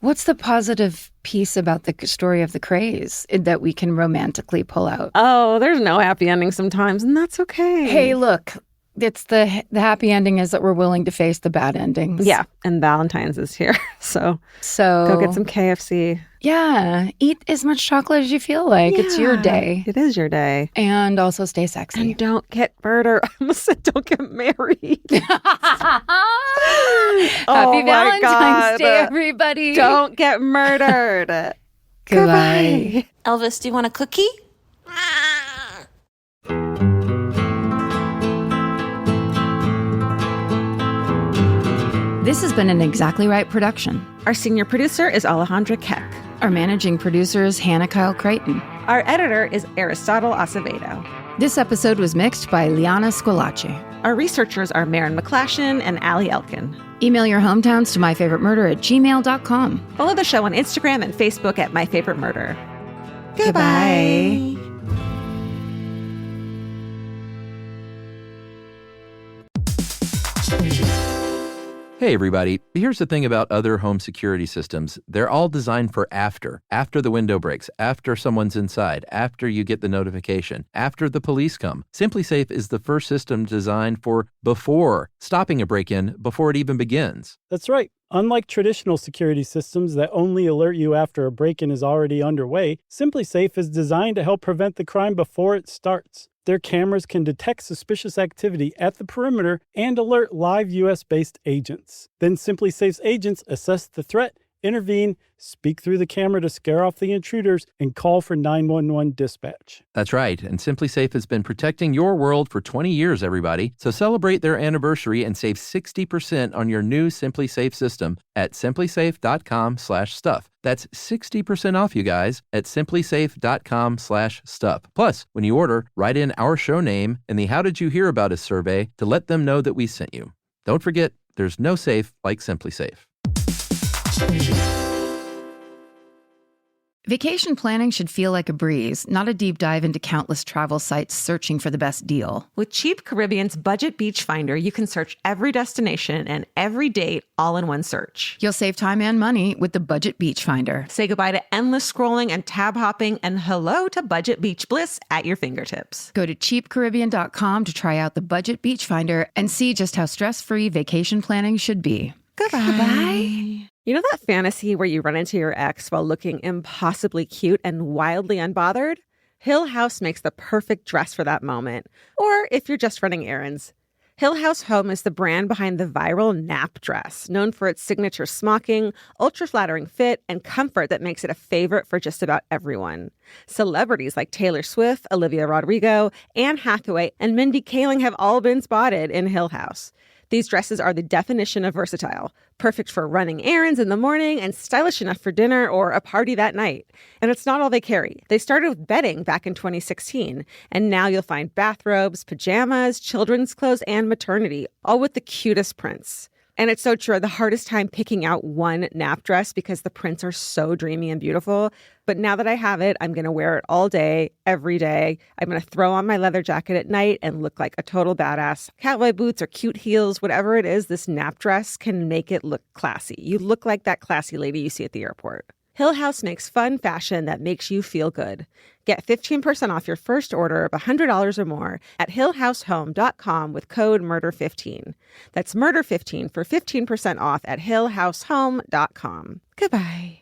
What's the positive piece about the story of the Krays that we can romantically pull out? Oh, there's no happy ending sometimes, and that's okay. Hey, look, it's the happy ending is that we're willing to face the bad endings. Yeah, and Valentine's is here, so go get some KFC. Yeah, eat as much chocolate as you feel like. Yeah, it's your day. It is your day. And also stay sexy. And don't get murdered. I almost said don't get married. Happy Valentine's Day, everybody. Don't get murdered. Goodbye. Elvis, do you want a cookie? This has been an Exactly Right production. Our senior producer is Alejandra Keck. Our managing producer is Hannah Kyle Creighton. Our editor is Aristotle Acevedo. This episode was mixed by Liana Squillace. Our researchers are Maren McClashin and Allie Elkin. Email your hometowns to myfavoritemurder@gmail.com. Follow the show on Instagram and Facebook at My Favorite Murder. Goodbye. Hey everybody, here's the thing about other home security systems. They're all designed for after the window breaks, after someone's inside, after you get the notification, after the police come. SimpliSafe is the first system designed for before, stopping a break-in before it even begins. That's right. Unlike traditional security systems that only alert you after a break-in is already underway, SimpliSafe is designed to help prevent the crime before it starts. Their cameras can detect suspicious activity at the perimeter and alert live U.S.-based agents. Then SimpliSafe's agents assess the threat, intervene, speak through the camera to scare off the intruders, and call for 911 dispatch. That's right, and SimpliSafe has been protecting your world for 20 years, everybody. So celebrate their anniversary and save 60% on your new SimpliSafe system at simplisafe.com/stuff. That's 60% off, you guys, at simplisafe.com/stuff. Plus, when you order, write in our show name and the How Did You Hear About Us survey to let them know that we sent you. Don't forget, there's no safe like SimpliSafe. Vacation planning should feel like a breeze, not a deep dive into countless travel sites searching for the best deal. With Cheap Caribbean's Budget Beach Finder, you can search every destination and every date all in one search. You'll save time and money with the Budget Beach Finder. Say goodbye to endless scrolling and tab hopping, and hello to Budget Beach Bliss at your fingertips. Go to cheapcaribbean.com to try out the Budget Beach Finder and see just how stress-free vacation planning should be. Goodbye. You know that fantasy where you run into your ex while looking impossibly cute and wildly unbothered? Hill House makes the perfect dress for that moment. Or if you're just running errands. Hill House Home is the brand behind the viral nap dress, known for its signature smocking, ultra-flattering fit, and comfort that makes it a favorite for just about everyone. Celebrities like Taylor Swift, Olivia Rodrigo, Anne Hathaway, and Mindy Kaling have all been spotted in Hill House. These dresses are the definition of versatile, perfect for running errands in the morning and stylish enough for dinner or a party that night. And it's not all they carry. They started with bedding back in 2016, and now you'll find bathrobes, pajamas, children's clothes, and maternity, all with the cutest prints. And it's so true. The hardest time picking out one nap dress because the prints are so dreamy and beautiful. But now that I have it, I'm going to wear it all day, every day. I'm going to throw on my leather jacket at night and look like a total badass. Cowboy boots or cute heels, whatever it is, this nap dress can make it look classy. You look like that classy lady you see at the airport. Hill House makes fun fashion that makes you feel good. Get 15% off your first order of $100 or more at hillhousehome.com with code MURDER15. That's MURDER15 for 15% off at hillhousehome.com. Goodbye.